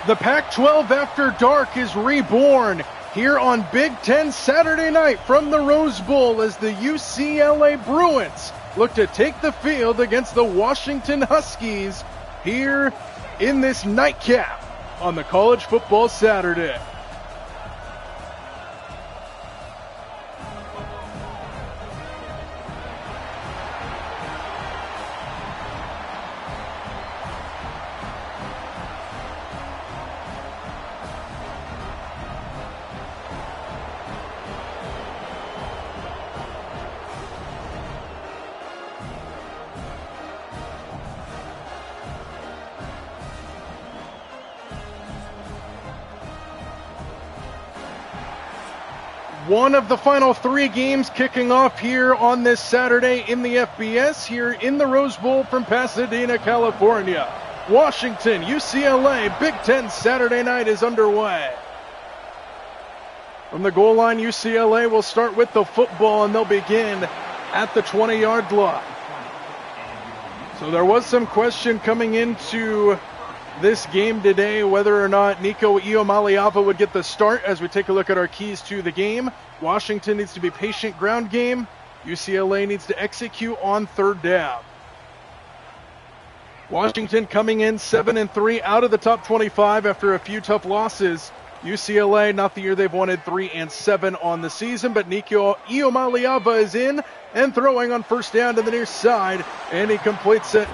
The Pac-12 After Dark is reborn here on Big Ten Saturday night from the Rose Bowl as the UCLA Bruins look to take the field against the Washington Huskies here in this nightcap on the College Football Saturday. One of the final three games kicking off here on this Saturday in the FBS here in the Rose Bowl from Pasadena, California. Washington, UCLA, Big Ten Saturday night is underway. From the goal line, UCLA will start with the football and they'll begin at the 20-yard line. So there was some question coming into this game today whether or not Nico Iamaleava would get the start as we take a look at our keys to the game. Washington needs to be patient ground game. UCLA needs to execute on third down. Washington coming in 7-3 out of the top 25 after a few tough losses. UCLA, not the year they've wanted, 3-7 on the season, but Nico Iamaleava is in and throwing on first down to the near side, and he completes it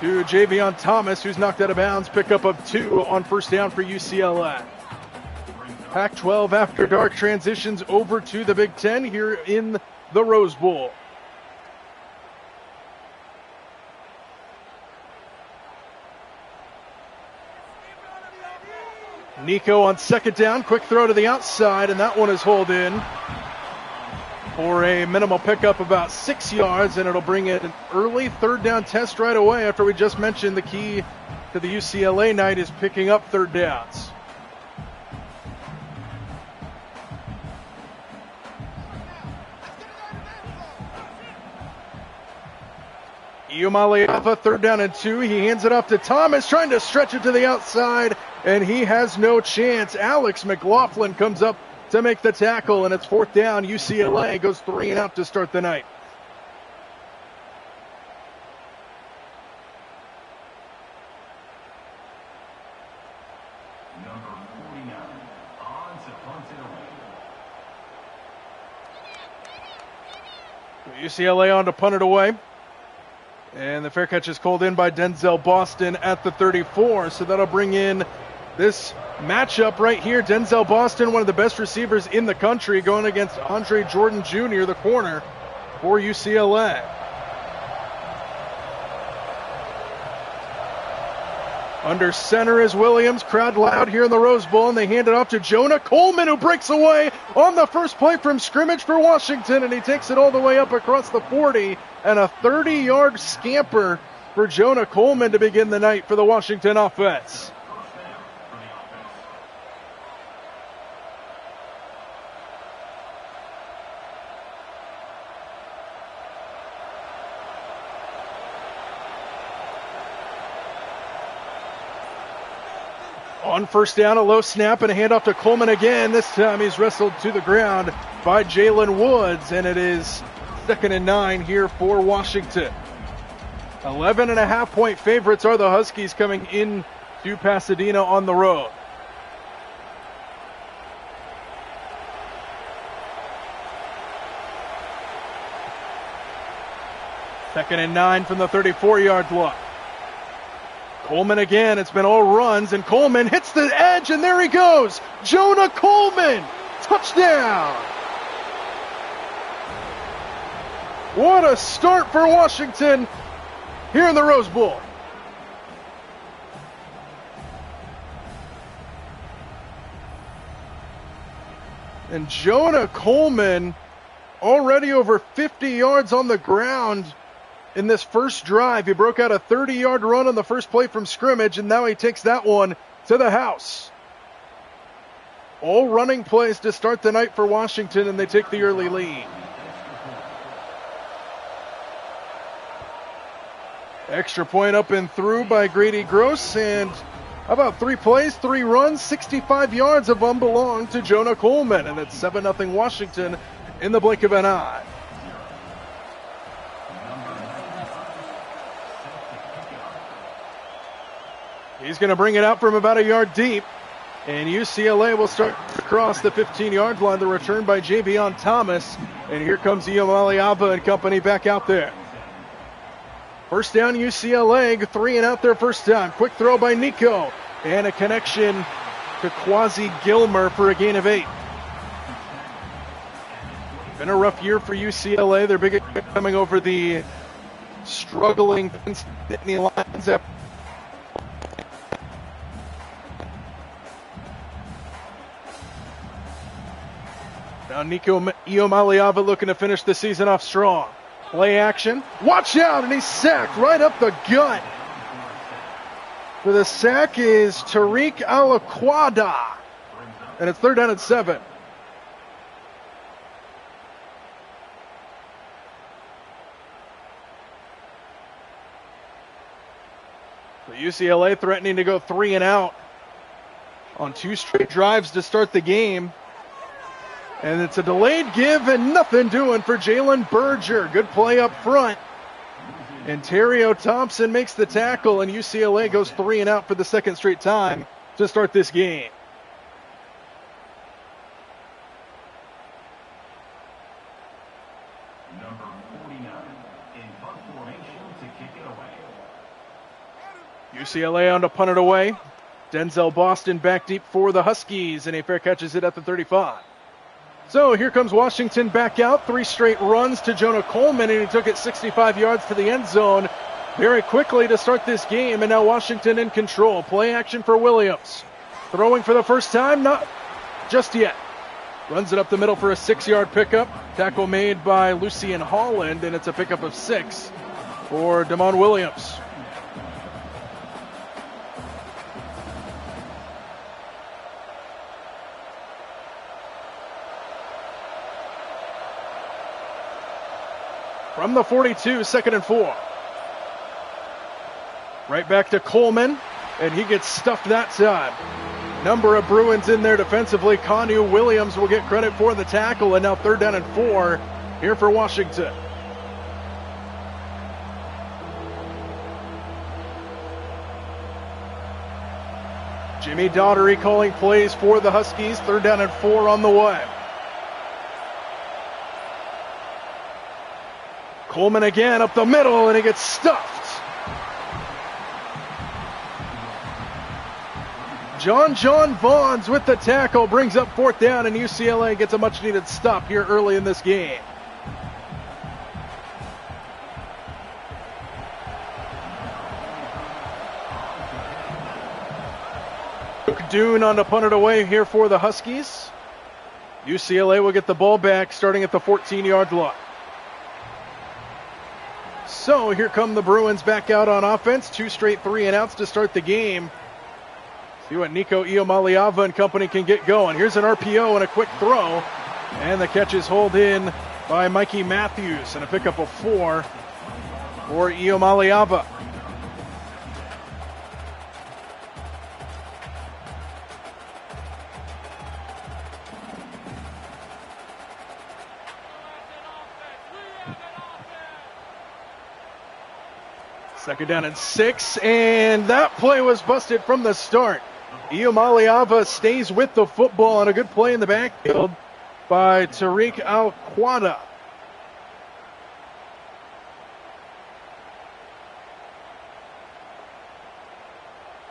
to Javion Thomas, who's knocked out of bounds. Pickup of 2 on first down for UCLA. Pac-12 After Dark transitions over to the Big Ten here in the Rose Bowl. Nico on second down, quick throw to the outside, and that one is hauled in for a minimal pickup about 6 yards, and it'll bring it an early third down test right away after we just mentioned the key to the UCLA night is picking up third downs. Iamaleava, third down and 2. He hands it off to Thomas, trying to stretch it to the outside, and he has no chance. Alex McLaughlin comes up to make the tackle, and it's fourth down. UCLA goes 3 and out to start the night. Number 49, on to punt it away. UCLA on to punt it away. And the fair catch is called in by Denzel Boston at the 34. So that'll bring in this matchup right here. Denzel Boston, one of the best receivers in the country, going against Andre Jordan Jr., the corner for UCLA. Under center is Williams. Crowd loud here in the Rose Bowl, and they hand it off to Jonah Coleman, who breaks away on the first play from scrimmage for Washington, and he takes it all the way up across the 40, and a 30-yard scamper for Jonah Coleman to begin the night for the Washington offense. On first down, a low snap and a handoff to Coleman again. This time he's wrestled to the ground by Jalen Woods, and it is 2nd and 9 here for Washington. 11.5-point favorites are the Huskies coming in to Pasadena on the road. Second and 9 from the 34-yard line. Coleman again, it's been all runs, and Coleman hits the edge, and there he goes. Jonah Coleman, touchdown. What a start for Washington here in the Rose Bowl. And Jonah Coleman already over 50 yards on the ground in this first drive. He broke out a 30-yard run on the first play from scrimmage, and now he takes that one to the house. All running plays to start the night for Washington, and they take the early lead. Extra point up and through by Grady Gross, and How about 3 plays, 3 runs, 65 yards of them belong to Jonah Coleman, and it's 7-0 Washington in the blink of an eye. He's going to bring it out from about a yard deep, and UCLA will start across the 15-yard line. The return by Javion Thomas, and here comes Iomaliava and company back out there. First down, UCLA, 3 and out their first time. Quick throw by Nico, and a connection to Quasi Gilmer for a gain of 8. Been a rough year for UCLA. They're big coming over the struggling Nittany Lions. Now Nico Iomaliava looking to finish the season off strong. Play action. Watch out, and he's sacked right up the gut. For the sack is Tariq Alaquada. And it's 3rd down and 7. So UCLA threatening to go 3 and out on 2 straight drives to start the game. And it's a delayed give and nothing doing for Jalen Berger. Good play up front. And Terrio Thompson makes the tackle, and UCLA goes 3 and out for the 2nd straight time to start this game. Number 49 in punt formation to kick it away. UCLA on to punt it away. Denzel Boston back deep for the Huskies, and a fair catches it at the 35. So here comes Washington back out. 3 straight runs to Jonah Coleman, and he took it 65 yards to the end zone very quickly to start this game. And now Washington in control. Play action for Williams. Throwing for the first time, not just yet. Runs it up the middle for a 6-yard pickup. Tackle made by Lucian Holland, and it's a pickup of 6 for Damon Williams. From the 42, 2nd and 4. Right back to Coleman, and he gets stuffed that time. Number of Bruins in there defensively. Kanu Williams will get credit for the tackle, and now 3rd down and 4 here for Washington. Jimmy Daugherty calling plays for the Huskies. 3rd down and 4 on the way. Coleman again up the middle, and he gets stuffed. John Vaughns with the tackle brings up 4th down, and UCLA gets a much-needed stop here early in this game. Dune on to punt it away here for the Huskies. UCLA will get the ball back starting at the 14-yard line. So here come the Bruins back out on offense. 2 straight 3 and outs to start the game. See what Nico Iomaliava and company can get going. Here's an RPO and a quick throw. And the catch is hauled in by Mikey Matthews, and a pickup of 4 for Iomaliava. Second down and 6, and that play was busted from the start. Iomaliava stays with the football, and a good play in the backfield by Tariq Alaquada.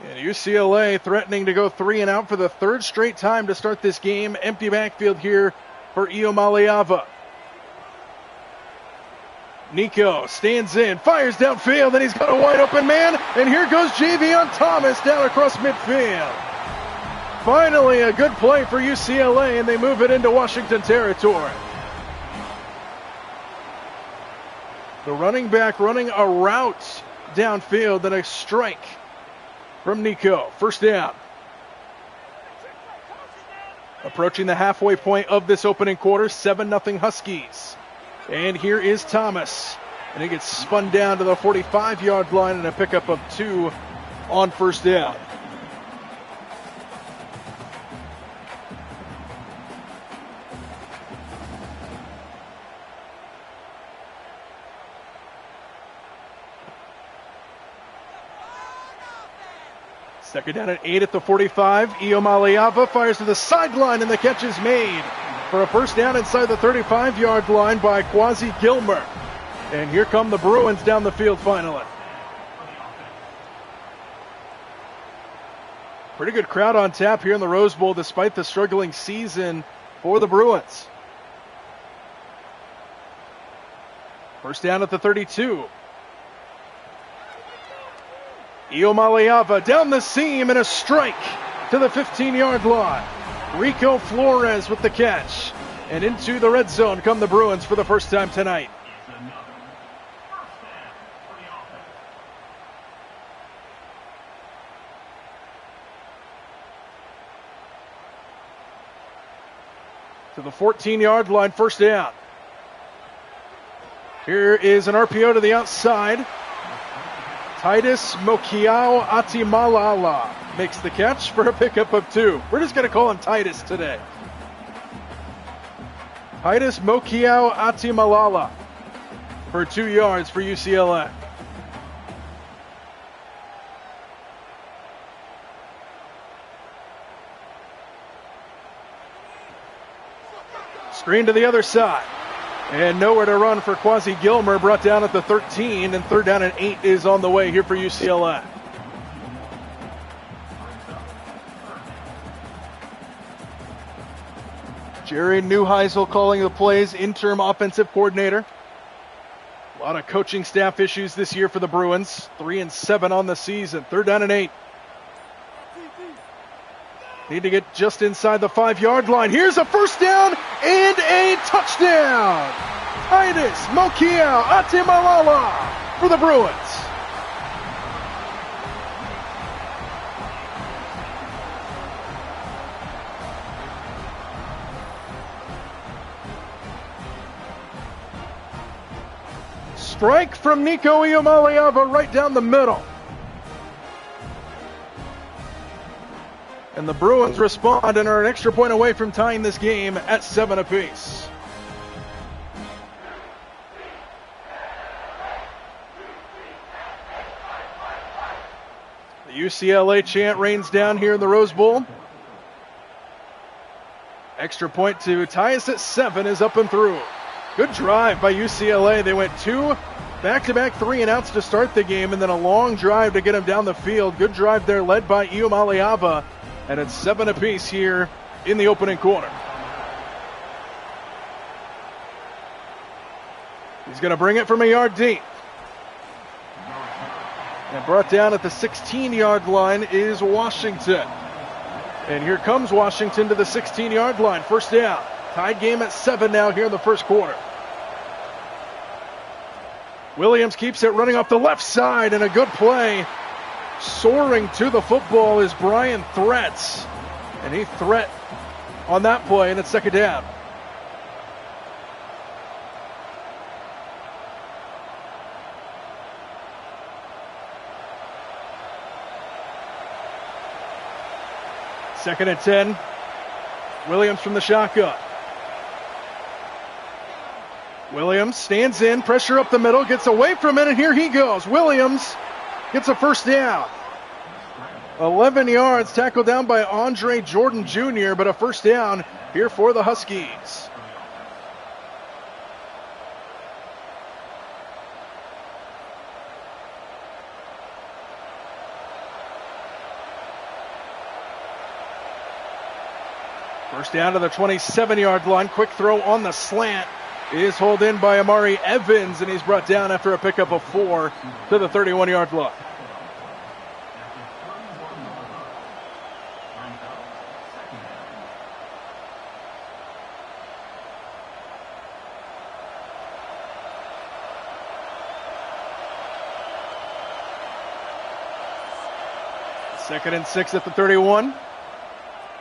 And UCLA threatening to go 3 and out for the 3rd straight time to start this game. Empty backfield here for Iomaliava. Nico stands in, fires downfield, and he's got a wide open man, and here goes Javion Thomas down across midfield. Finally a good play for UCLA, and they move it into Washington territory. The running back running a route downfield, and a strike from Nico. First down. Approaching the halfway point of this opening quarter, 7-0 Huskies. And here is Thomas. And he gets spun down to the 45-yard line, and a pickup of 2 on first down. Second down at 8 at the 45. Iomaliava fires to the sideline, and the catch is made for a first down inside the 35-yard line by Quasi Gilmer. And here come the Bruins down the field finally. Pretty good crowd on tap here in the Rose Bowl despite the struggling season for the Bruins. First down at the 32. Iomaliava down the seam and a strike to the 15-yard line. Rico Flores with the catch. And into the red zone come the Bruins for the first time tonight. To the 14-yard line, first down. Here is an RPO to the outside. Titus Mokiao Atimalala makes the catch for a pickup of 2. We're just going to call him Titus today. Titus Mokiao Atimalala for 2 yards for UCLA. Screen to the other side. And nowhere to run for Quasi Gilmer, brought down at the 13, and third down and 8 is on the way here for UCLA. Jerry Neuheisel calling the plays, interim offensive coordinator. A lot of coaching staff issues this year for the Bruins. 3-7 on the season. Third down and 8. Need to get just inside the 5-yard line. Here's a first down and a touchdown. Titus Mokiao Atimalala for the Bruins. Strike from Nico Iomaliava right down the middle. And the Bruins respond and are an extra point away from tying this game at 7 apiece. The UCLA chant rains down here in the Rose Bowl. Extra point to tie us at 7 is up and through. Good drive by UCLA. They went 2 back-to-back 3-and-outs to start the game, and then a long drive to get them down the field. Good drive there led by Iomaliava. And it's 7 apiece here in the opening quarter. He's going to bring it from a yard deep. And brought down at the 16-yard line is Washington. And here comes Washington to the 16-yard line. First down. Tied game at 7 now here in the first quarter. Williams keeps it running off the left side, and a good play. Soaring to the football is Brian Threats. And he threat on that play, and it's second down. Second and 10. Williams from the shotgun. Williams stands in, pressure up the middle, gets away from it, and here he goes. Williams gets a first down. 11 yards, tackled down by Andre Jordan Jr., but a first down here for the Huskies. First down to the 27-yard line. Quick throw on the slant is hauled in by Amari Evans, and he's brought down after a pickup of 4 to the 31-yard line. Second and 6 at the 31.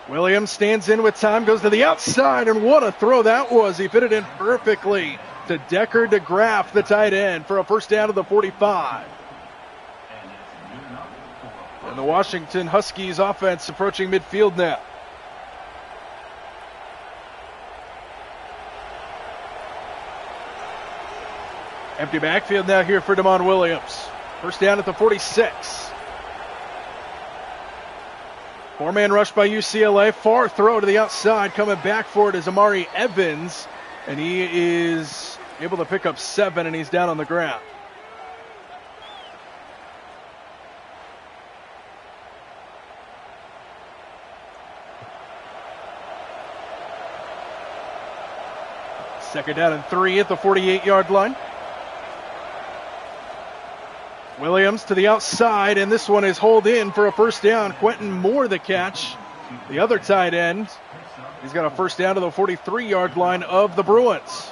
Williams stands in with time, goes to the outside, and what a throw that was. He fit it in perfectly to Decker DeGraff, the tight end, for a first down to the 45. And the Washington Huskies offense approaching midfield now. Empty backfield now here for Damon Williams. First down at the 46. Four-man rush by UCLA. Far throw to the outside. Coming back for it is Amari Evans. And he is able to pick up 7, and he's down on the ground. Second down and 3 at the 48-yard line. Williams to the outside, and this one is hauled in for a first down. Quentin Moore the catch. The other tight end. He's got a first down to the 43-yard line of the Bruins.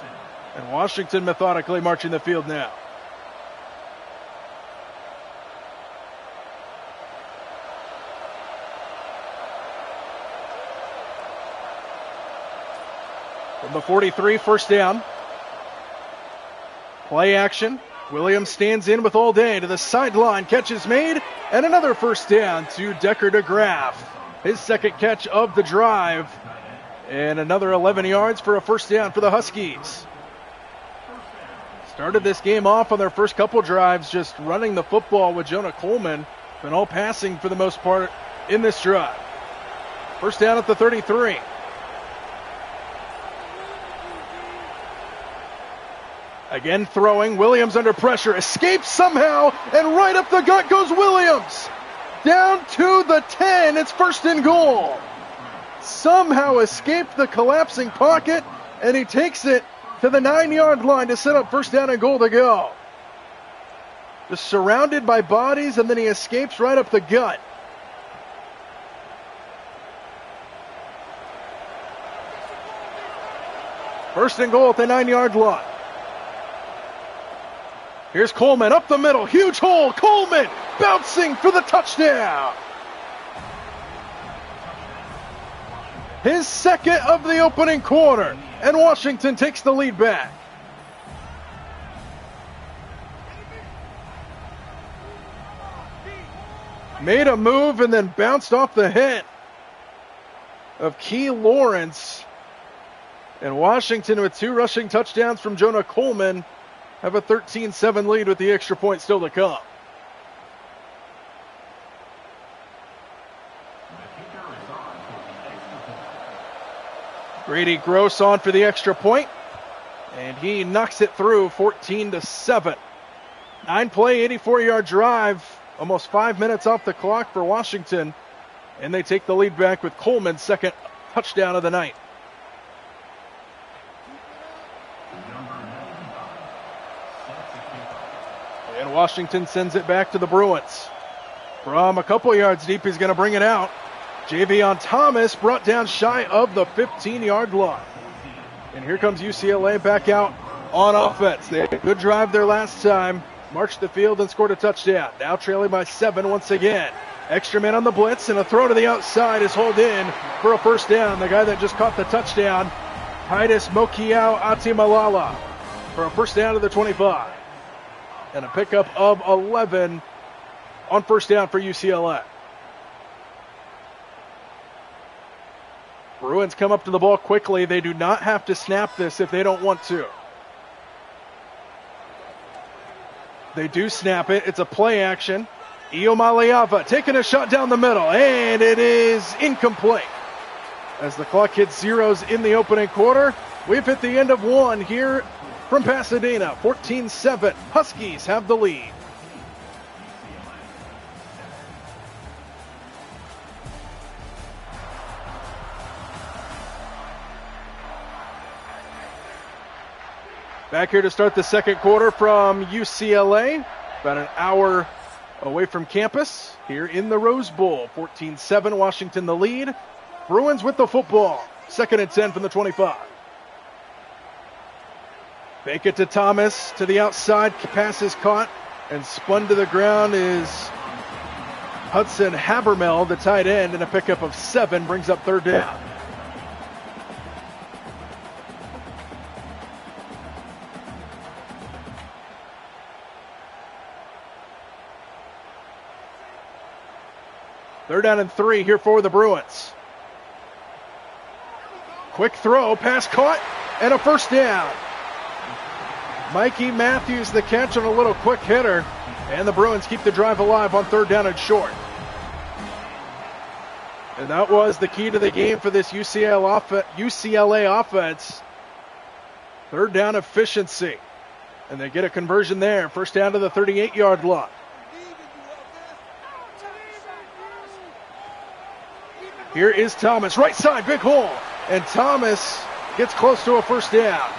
And Washington methodically marching the field now. From the 43, first down. Play action. Williams stands in with all day to the sideline. Catch is made, and another first down to Decker DeGraff. His second catch of the drive, and another 11 yards for a first down for the Huskies. Started this game off on their first couple drives just running the football with Jonah Coleman, but all passing for the most part in this drive. First down at the 33. Again throwing, Williams under pressure, escapes somehow, and right up the gut goes Williams. Down to the 10, it's first and goal. Somehow escaped the collapsing pocket, and he takes it to the 9-yard line to set up first down and goal to go. Just surrounded by bodies, and then he escapes right up the gut. First and goal at the 9-yard line. Here's Coleman up the middle, huge hole, Coleman bouncing for the touchdown. His second of the opening quarter, and Washington takes the lead back. Made a move and then bounced off the head of Key Lawrence. And Washington, with 2 rushing touchdowns from Jonah Coleman, have a 13-7 lead with the extra point still to come. Grady Gross on for the extra point, and he knocks it through 14-7. 9-play, 84-yard drive, almost 5 minutes off the clock for Washington, and they take the lead back with Coleman's second touchdown of the night. And Washington sends it back to the Bruins. From a couple yards deep, he's going to bring it out. Javion Thomas brought down shy of the 15-yard line. And here comes UCLA back out on offense. They had a good drive there last time, marched the field and scored a touchdown. Now trailing by 7 once again. Extra man on the blitz, and a throw to the outside is hauled in for a first down. The guy that just caught the touchdown, Titus Mokiao Atimalala, for a first down to the 25. And a pickup of 11 on first down for UCLA. Bruins come up to the ball quickly. They do not have to snap this if they don't want to. They do snap it. It's a play action. Iomaleava taking a shot down the middle, and it is incomplete. As the clock hits zeros in the opening quarter, we've hit the end of one here from Pasadena. 14-7. Huskies have the lead. Back here to start the second quarter from UCLA. About an hour away from campus here in the Rose Bowl. 14-7, Washington the lead. Bruins with the football. Second and 10 from the 25. Fake it to Thomas to the outside. Pass is caught and spun to the ground is Hudson Habermel, the tight end, and a pickup of 7 brings up third down. Third down and 3 here for the Bruins. Quick throw, pass caught, and a first down. Mikey Matthews the catch on a little quick hitter, and the Bruins keep the drive alive on third down and short. And that was the key to the game for this UCLA offense. Third down efficiency. And they get a conversion there. First down to the 38-yard line. Here is Thomas. Right side, big hole. And Thomas gets close to a first down.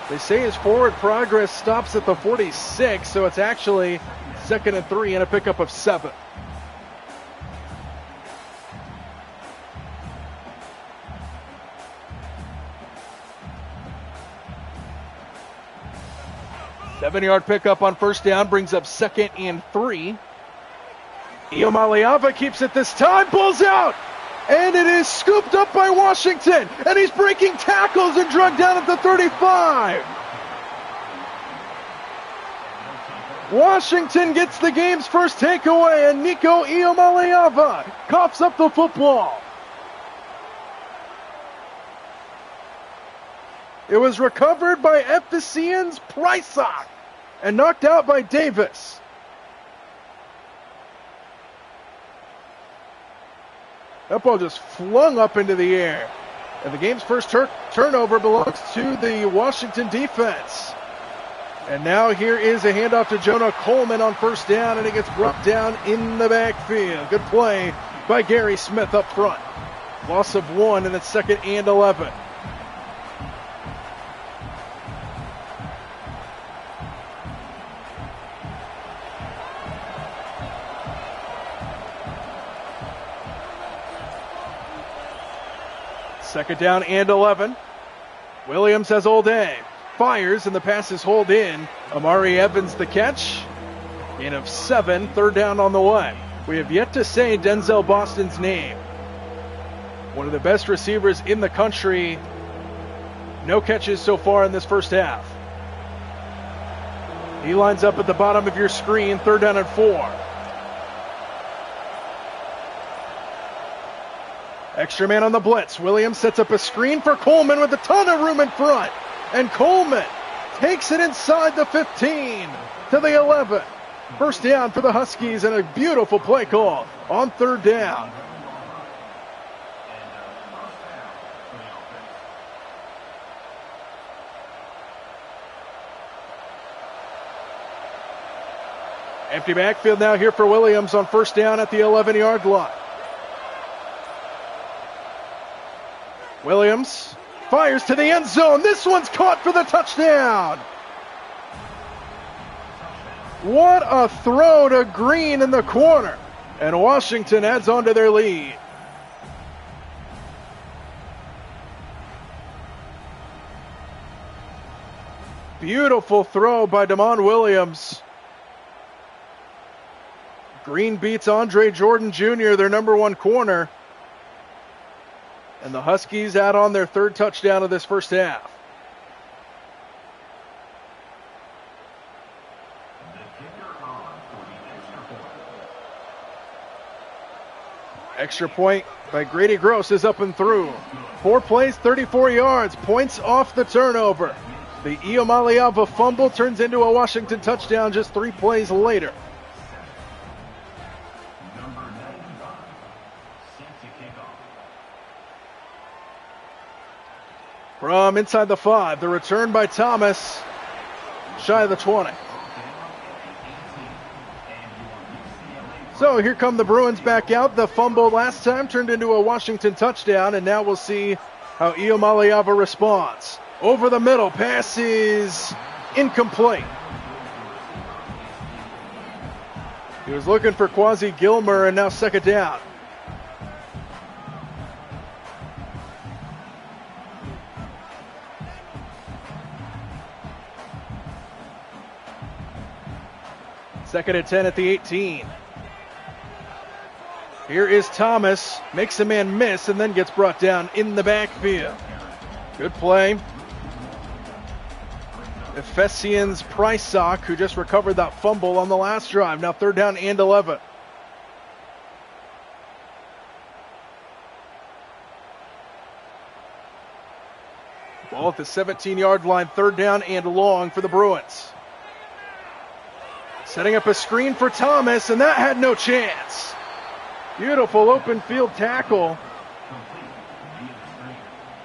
They say his forward progress stops at the 46, so it's actually 2nd and 3 and a pickup of 7. Seven-yard pickup on first down brings up 2nd and 3. Iomaliava keeps it this time, pulls out, and it is scooped up by Washinton, and he's breaking tackles and dragged down at the 35. Washinton gets the game's first takeaway, and Nico Iomaliava coughs up the football. It was recovered by FCN's Prysock and knocked out by Davis. That ball just flung up into the air. And the game's first turnover belongs to the Washinton defense. And now here is a handoff to Jonah Coleman on first down, and it gets brought down in the backfield. Good play by Gary Smith up front. Loss of 1, and it's 2nd and 11. Second down and 11. Williams has all day. Fires, and the pass is hauled in. Amari Evans the catch. Gain of 7. Third down on the way. We have yet to say Denzel Boston's name. One of the best receivers in the country. No catches so far in this first half. He lines up at the bottom of your screen. Third down and 4. Extra man on the blitz. Williams sets up a screen for Coleman with a ton of room in front. And Coleman takes it inside the 15 to the 11. First down for the Huskies, and a beautiful play call on third down. Empty backfield now here for Williams on first down at the 11-yard line. Williams fires to the end zone. This one's caught for the touchdown. What a throw to Green in the corner. And Washinton adds on to their lead. Beautiful throw by Damon Williams. Green beats Andre Jordan Jr., their number 1 corner. And the Huskies add on their 3rd touchdown of this first half. Extra point by Grady Gross is up and through. 4 plays, 34 yards. Points off the turnover. The Iomaliava fumble turns into a Washinton touchdown just 3 plays later. From inside the 5, the return by Thomas, shy of the 20. So here come the Bruins back out. The fumble last time turned into a Washinton touchdown, and now we'll see how Iomaliava responds. Over the middle, pass is incomplete. He was looking for Quasi Gilmer, and now 2nd down. Second and 10 at the 18. Here is Thomas, makes a man miss, and then gets brought down in the backfield. Good play. Efesian's Prysock, who just recovered that fumble on the last drive. Now 3rd down and 11. Ball at the 17-yard line, 3rd down and long for the Bruins. Setting up a screen for Thomas, and that had no chance. Beautiful open field tackle.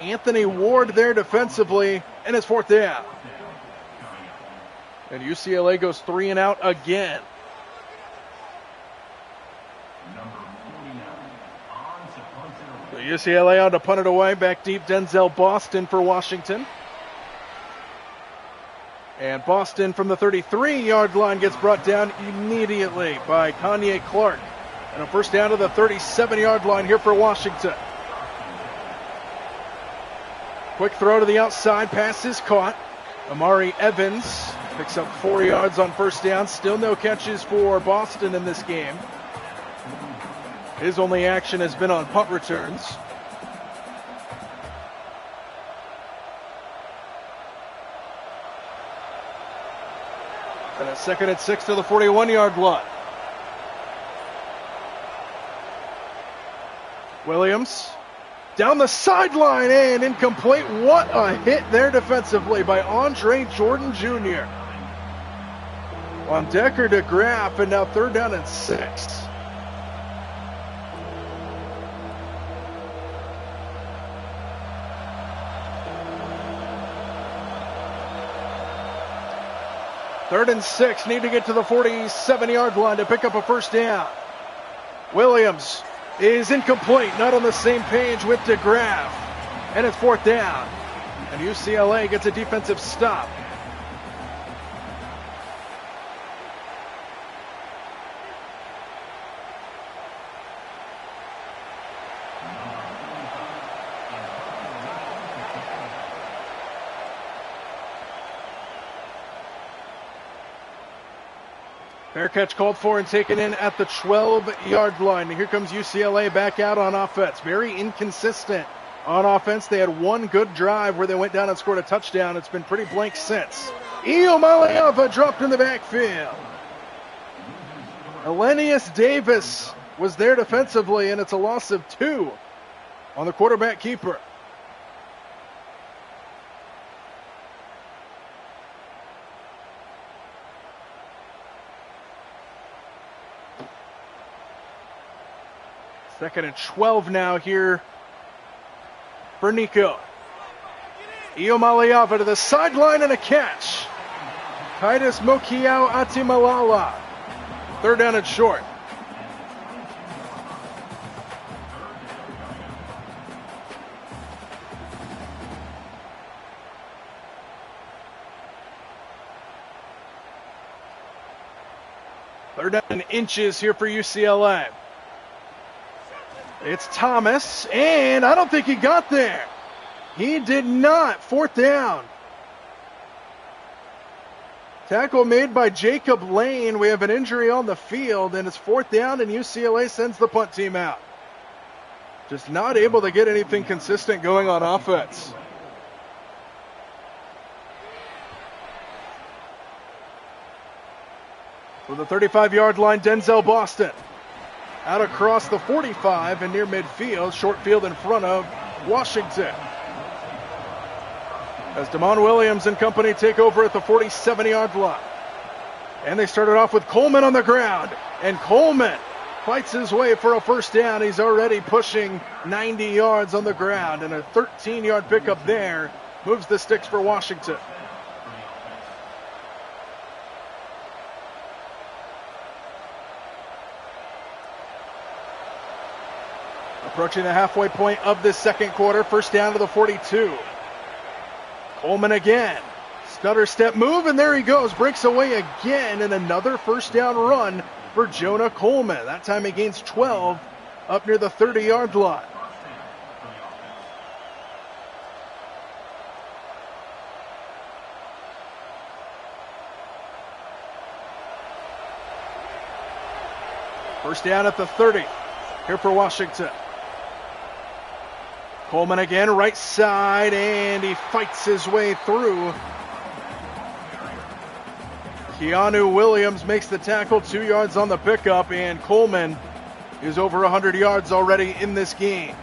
Anthony Ward there defensively, and it's 4th down. And UCLA goes 3 and out again. So UCLA on to punt it away. Back deep, Denzel Boston for Washington. And Boston from the 33-yard line gets brought down immediately by Kanye Clark. And a first down to the 37-yard line here for Washington. Quick throw to the outside, pass is caught. Amari Evans picks up 4 yards on first down. Still no catches for Boston in this game. His only action has been on punt returns. And a 2nd and 6 to the 41-yard line. Williams down the sideline and incomplete. What a hit there defensively by Andre Jordan Jr. On Decker to Graff, and now 3rd down and 6. Third and 6, need to get to the 47-yard line to pick up a first down. Williams is incomplete, not on the same page with DeGraff. And it's 4th down. And UCLA gets a defensive stop. Fair catch called for and taken in at the 12-yard line. Here comes UCLA back out on offense. Very inconsistent on offense. They had one good drive where they went down and scored a touchdown. It's been pretty blank since. Iomaliava dropped in the backfield. Elenius Davis was there defensively, and it's a loss of 2 on the quarterback keeper. Second and 12 now here for Nico. Iomaliava to the sideline and a catch. Titus Mokiao Atimalala. 3rd down and short. Third down and inches here for UCLA. It's Thomas, and I don't think he got there. He did not. 4th down. Tackle made by Jacob Lane. We have an injury on the field, and it's 4th down, and UCLA sends the punt team out. Just not able to get anything consistent going on offense. From the 35-yard line, Denzel Boston. Out across the 45 and near midfield, short field in front of Washington. As Damon Williams and company take over at the 47-yard line. And they started off with Coleman on the ground. And Coleman fights his way for a first down. He's already pushing 90 yards on the ground. And a 13-yard pickup there moves the sticks for Washington. Approaching the halfway point of this second quarter. First down to the 42. Coleman again. Stutter step move, and there he goes. Breaks away again, and another first down run for Jonah Coleman. That time he gains 12 up near the 30-yard line. First down at the 30 here for Washington. Coleman again, right side, and he fights his way through. Keanu Williams makes the tackle, 2 yards on the pickup, and Coleman is over 100 yards already in this game.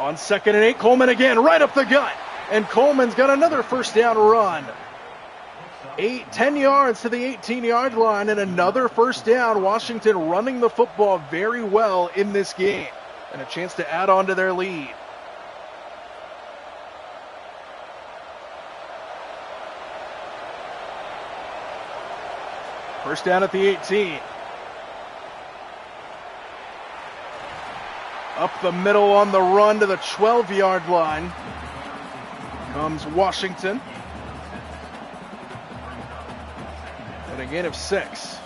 On 2nd and 8, Coleman again, right up the gut. And Coleman's got another first down run. 10 yards to the 18-yard line and another first down. Washington running the football very well in this game. And a chance to add on to their lead. First down at the 18. Up the middle on the run to the 12-yard line comes Washinton. And a gain of 6.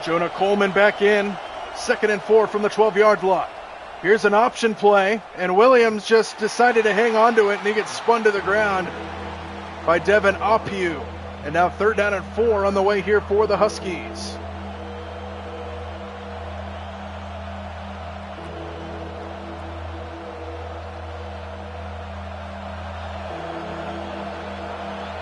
Jonah Coleman back in. 2nd and 4 from the 12-yard line. Here's an option play, and Williams just decided to hang on to it, and he gets spun to the ground by Devin Opue. And now 3rd down and 4 on the way here for the Huskies.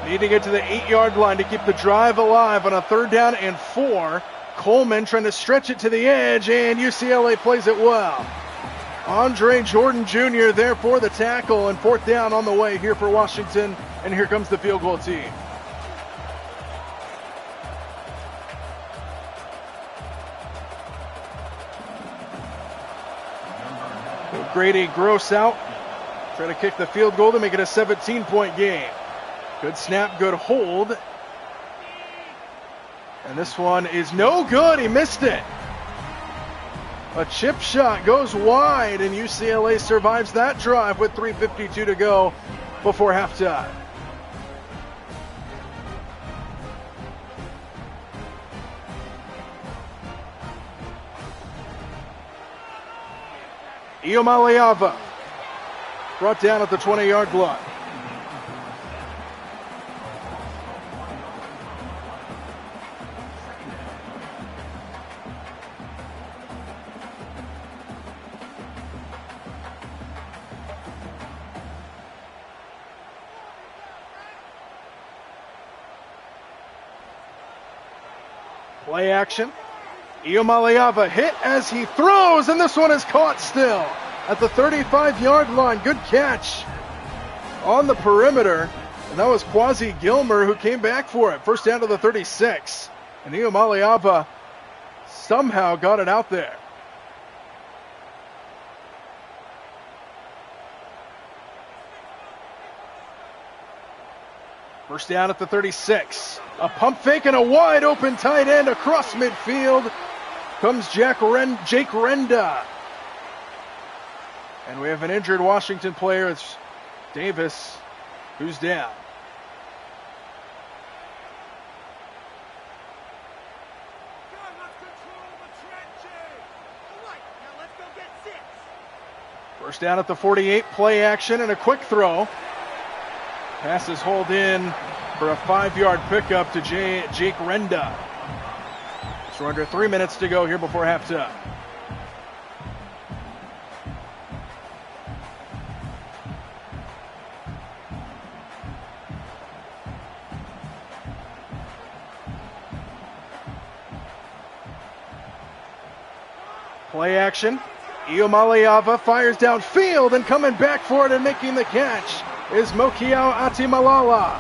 Need to get to the 8-yard line to keep the drive alive on a 3rd down and 4. Coleman trying to stretch it to the edge, and UCLA plays it well. Andre Jordan Jr. there for the tackle, and 4th down on the way here for Washington, and here comes the field goal team. Grady Gross out, trying to kick the field goal to make it a 17-point game. Good snap, good hold. And this one is no good, he missed it. A chip shot goes wide, and UCLA survives that drive with 3:52 to go before halftime. Iomaliava brought down at the 20-yard line. Play action. Iomaliava hit as he throws, and this one is caught still at the 35-yard line. Good catch on the perimeter, and that was Quasi Gilmer who came back for it. First down to the 36, and Iomaliava somehow got it out there. First down at the 36. A pump fake and a wide open tight end across midfield. Comes Jake Renda. And we have an injured Washington player. It's Davis who's down. First down at the 48. Play action and a quick throw. Pass is hauled in for a 5-yard pickup to Jake Renda. So under 3 minutes to go here before halftime. Play action. Iomaliava fires downfield, and coming back for it and making the catch is Mokiao Atimalala.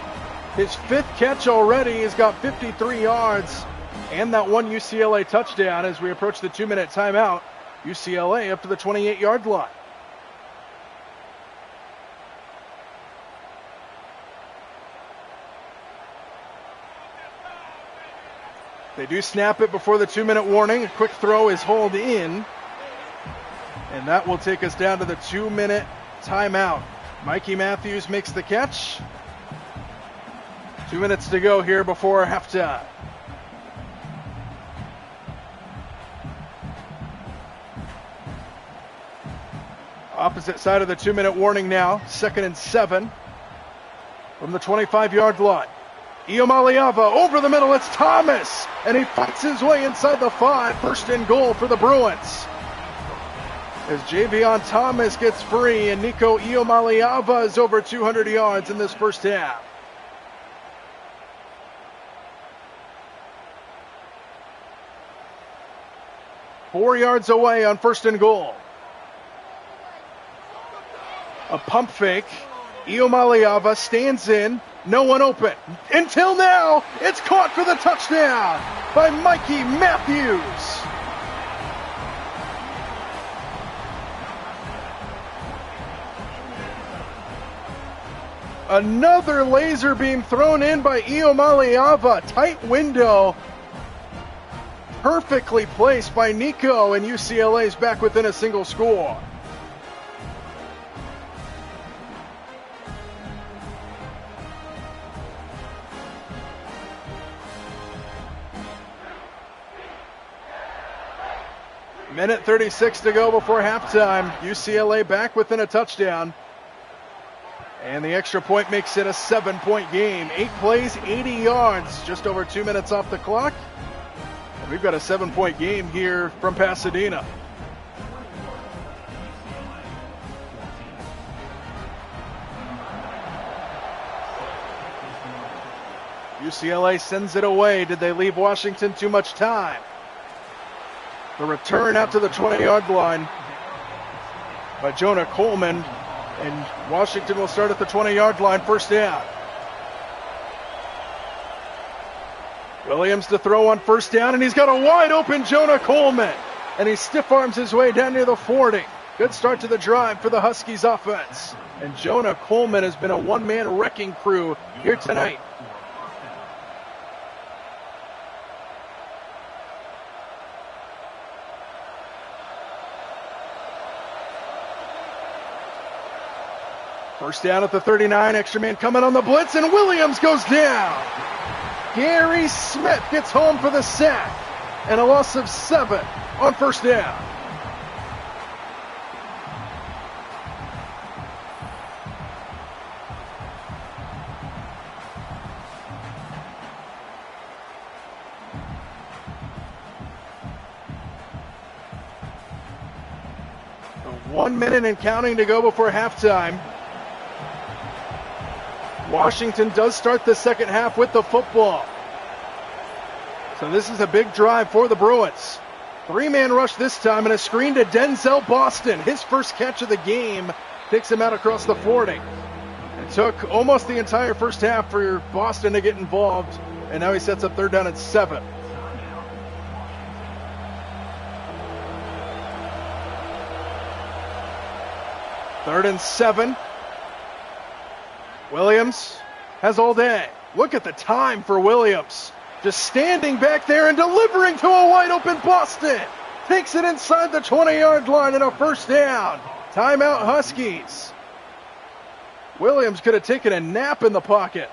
His 5th catch already. He's got 53 yards and that one UCLA touchdown as we approach the 2-minute timeout. UCLA up to the 28-yard line. They do snap it before the 2-minute warning. A quick throw is hauled in, and that will take us down to the 2-minute timeout. Mikey Matthews makes the catch. 2 minutes to go here before halftime. Opposite side of the 2-minute warning now. 2nd and 7 from the 25-yard line. Iomaliava over the middle. It's Thomas, and he fights his way inside the 5. First and goal for the Bruins. As Javion Thomas gets free, and Nico Iomaliava is over 200 yards in this first half. 4 yards away on 1st and goal. A pump fake. Iomaliava stands in. No one open. Until now, it's caught for the touchdown by Mikey Matthews. Another laser beam thrown in by Iomaliava. Tight window. Perfectly placed by Nico, and UCLA's back within a single score. Minute 36 to go before halftime. UCLA back within a touchdown. And the extra point makes it a 7-point game. 8 plays, 80 yards, just over 2 minutes off the clock. And we've got a 7-point game here from Pasadena. UCLA sends it away. Did they leave Washington too much time? The return out to the 20-yard line by Jonah Coleman. And Washington will start at the 20-yard line, 1st down. Williams to throw on 1st down, and he's got a wide open Jonah Coleman. And he stiff arms his way down near the 40. Good start to the drive for the Huskies offense. And Jonah Coleman has been a one-man wrecking crew here tonight. First down at the 39, extra man coming on the blitz, and Williams goes down. Gary Smith gets home for the sack, and a loss of 7 on 1st down. So 1 minute and counting to go before halftime. Washington does start the second half with the football. So this is a big drive for the Bruins. 3-man rush this time and a screen to Denzel Boston. His first catch of the game takes him out across the 40. It took almost the entire first half for Boston to get involved, and now he sets up 3rd down and 7. Third and 7. Williams has all day. Look at the time for Williams. Just standing back there and delivering to a wide open Boston. Takes it inside the 20-yard line and a 1st down. Timeout Huskies. Williams could have taken a nap in the pocket.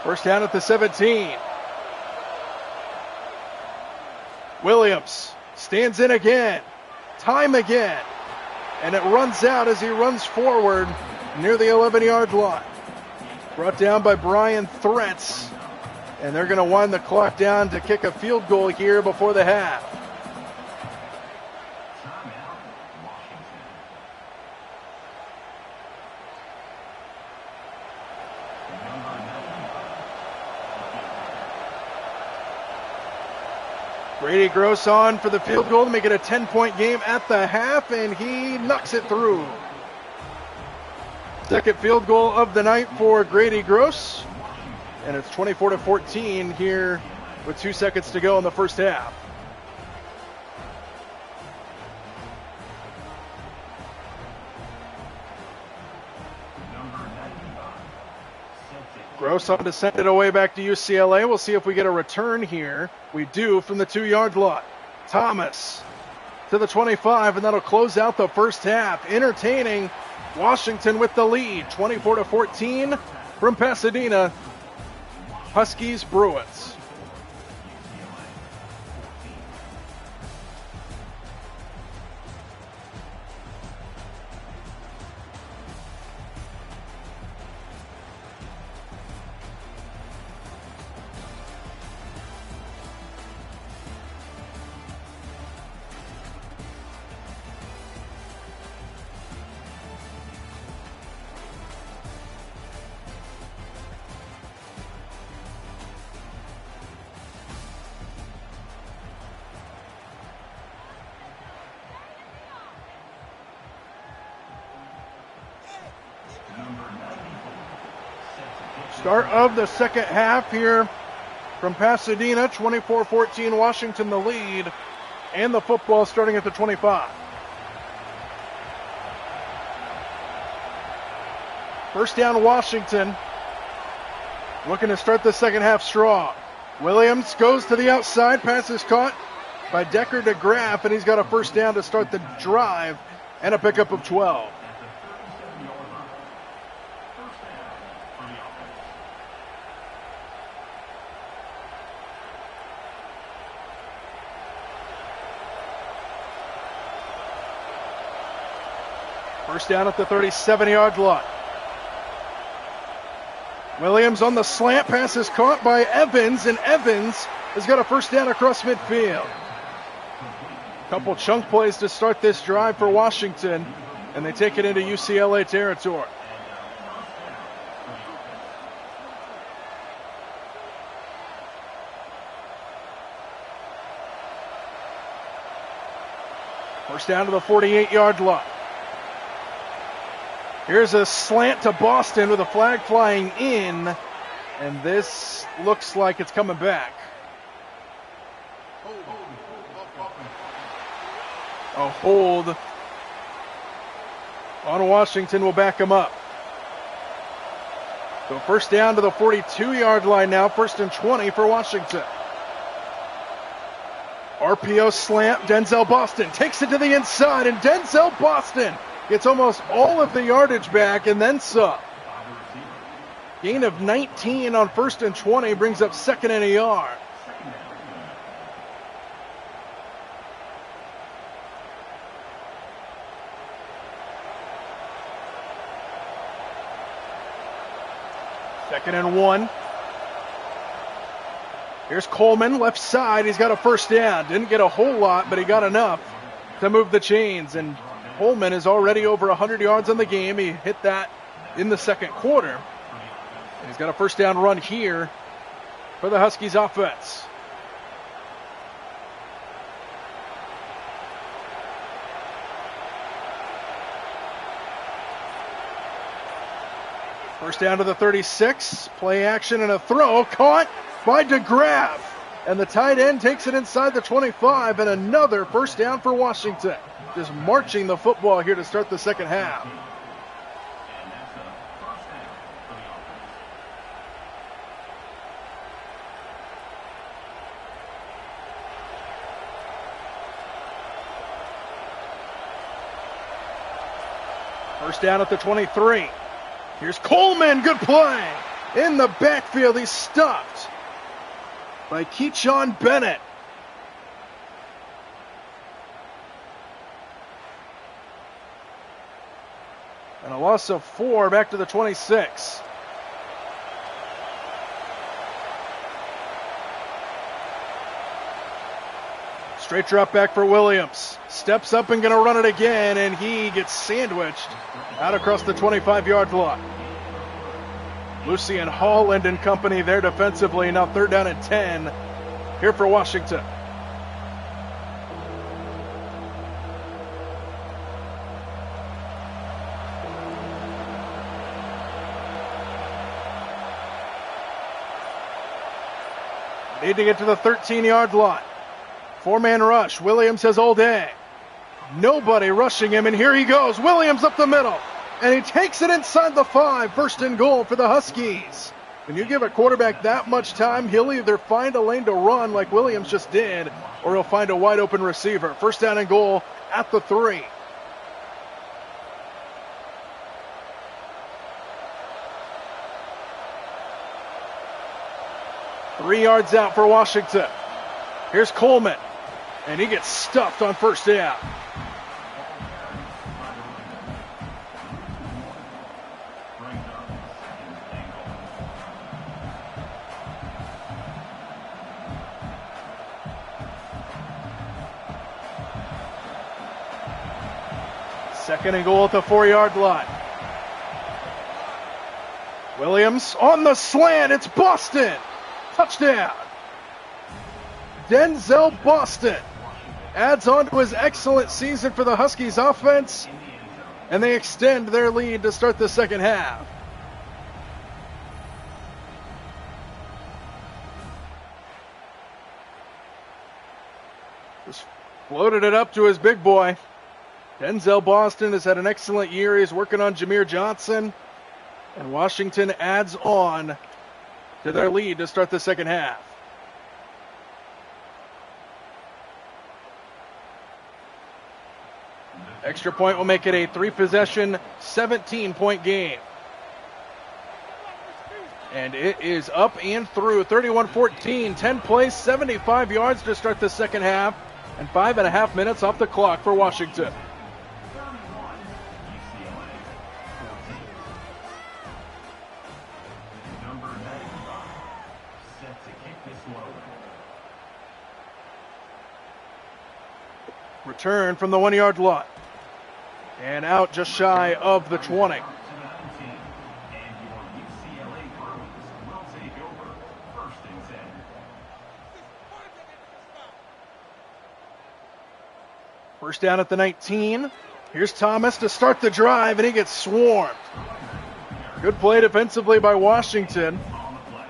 First down at the 17. Williams stands in again. Time again. And it runs out as he runs forward near the 11-yard line. Brought down by Brian Threats. And they're going to wind the clock down to kick a field goal here before the half. Grady Gross on for the field goal to make it a 10-point game at the half, and he knocks it through. Second field goal of the night for Grady Gross, and it's 24-14 here with 2 seconds to go in the first half. Gross on to send it away back to UCLA. We'll see if we get a return here. We do from the 2-yard line. Thomas to the 25, and that'll close out the first half. Entertaining Washington with the lead, 24-14 from Pasadena. Huskies, Bruins. Start of the second half here from Pasadena. 24-14, Washington the lead. And the football starting at the 25. First down, Washington. Looking to start the second half strong. Williams goes to the outside. Pass is caught by Decker to Graff, and he's got a first down to start the drive and a pickup of 12. First down at the 37-yard line. Williams on the slant. Pass is caught by Evans, and Evans has got a first down across midfield. Couple chunk plays to start this drive for Washington, and they take it into UCLA territory. First down to the 48-yard line. Here's a slant to Boston with a flag flying in, and this looks like it's coming back. A hold on Washington will back him up. So first down to the 42-yard line now, 1st and 20 for Washington. RPO slant, Denzel Boston takes it to the inside, and Denzel Boston gets almost all of the yardage back and then some. Gain of 19 on 1st and 20 brings up 2nd and a yard. Second and 1. Here's Coleman, left side. He's got a first down. Didn't get a whole lot, but he got enough to move the chains. And Coleman is already over 100 yards on the game. He hit that in the second quarter. And he's got a first down run here for the Huskies offense. First down to the 36. Play action and a throw caught by DeGraff. And the tight end takes it inside the 25, and another first down for Washington. Just marching the football here to start the second half. First down at the 23. Here's Coleman, good play. In the backfield, he's stopped by Keyshawn Bennett. And a loss of 4 back to the 26. Straight drop back for Williams. Steps up and going to run it again, and he gets sandwiched out across the 25-yard line. Lucian Holland and company there defensively. Now 3rd down and 10 here for Washington. Need to get to the 13-yard line. 4-man rush. Williams has all day. Nobody rushing him, and here he goes. Williams up the middle, and he takes it inside the 5. 1st and goal for the Huskies. When you give a quarterback that much time, he'll either find a lane to run like Williams just did, or he'll find a wide open receiver. 1st down and goal at the 3. Three yards out for Washington. Here's Coleman, and he gets stuffed on first down. Second and goal at the 4-yard line. Williams on the slant. It's Boston. Touchdown. Denzel Boston adds on to his excellent season for the Huskies offense, and they extend their lead to start the second half. Floated it up to his big boy. Denzel Boston has had an excellent year. He's working on Jameer Johnson. And Washington adds on to their lead to start the second half. Extra point will make it a 3-possession, 17-point game. And it is up and through, 31-14, 10 plays, 75 yards to start the second half, and 5.5 minutes off the clock for Washington. Return from the 1-yard line. And out just shy of the 20. First down at the 19. Here's Thomas to start the drive, and he gets swarmed. Good play defensively by Washington.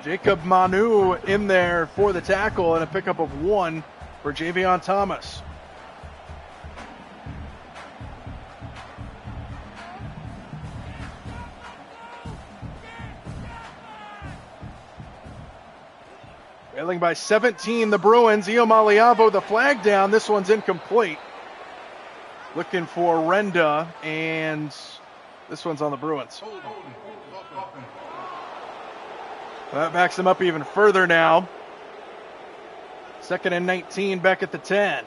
Jacob Manu in there for the tackle, and a pickup of 1 for Javion Thomas. Trailing by 17, the Bruins. Iomaliavo, the flag down. This one's incomplete. Looking for Renda, and this one's on the Bruins. That backs them up even further now. 2nd and 19 back at the 10.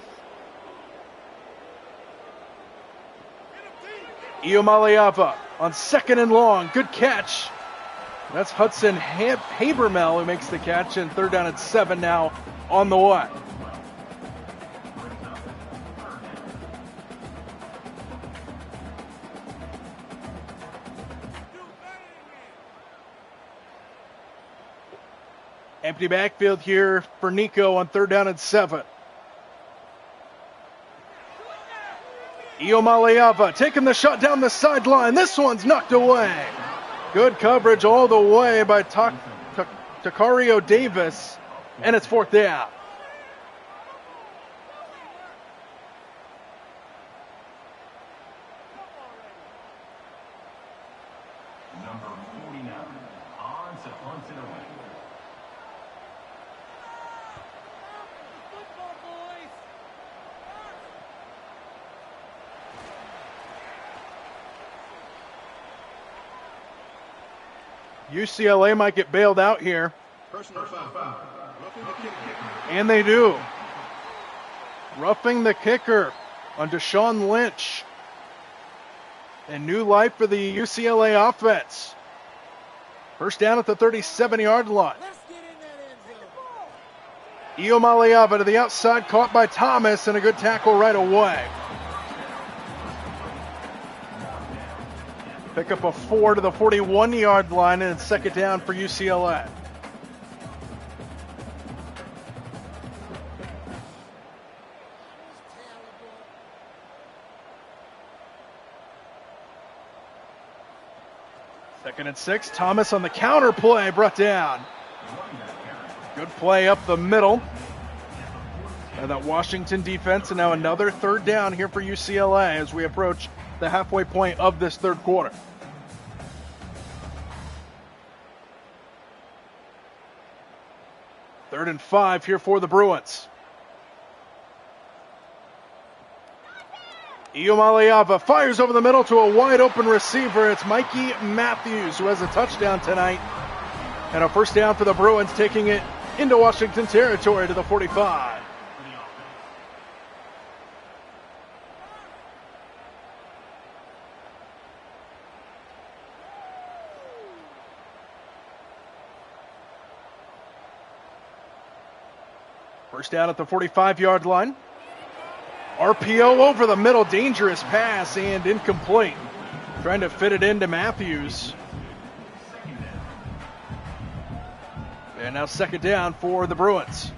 Iomaliavo on 2nd and long. Good catch. That's Hudson Habermel who makes the catch, and 3rd down at 7 now on the way. Empty backfield here for Nico on 3rd down and 7. Iomaliava taking the shot down the sideline. This one's knocked away. Good coverage all the way by Takario Davis, and it's 4th down. Number 49, on to punt it away. UCLA might get bailed out here. And they do. Roughing the kicker on Deshaun Lynch. And new life for the UCLA offense. First down at the 37-yard line. Iomaliava to the outside, caught by Thomas, and a good tackle right away. Pick up a 4 to the 41-yard line, and it's 2nd down for UCLA. Second and 6. Thomas on the counter play, brought down. Good play up the middle. And that Washington defense, and now another 3rd down here for UCLA as we approach the halfway point of this 3rd quarter. Third and 5 here for the Bruins. Iomaliava fires over the middle to a wide open receiver. It's Mikey Matthews who has a touchdown tonight. And a first down for the Bruins, taking it into Washington territory to the 45. First down at the 45-yard line. RPO over the middle, dangerous pass and incomplete. Trying to fit it into Matthews. And now 2nd down for the Bruins.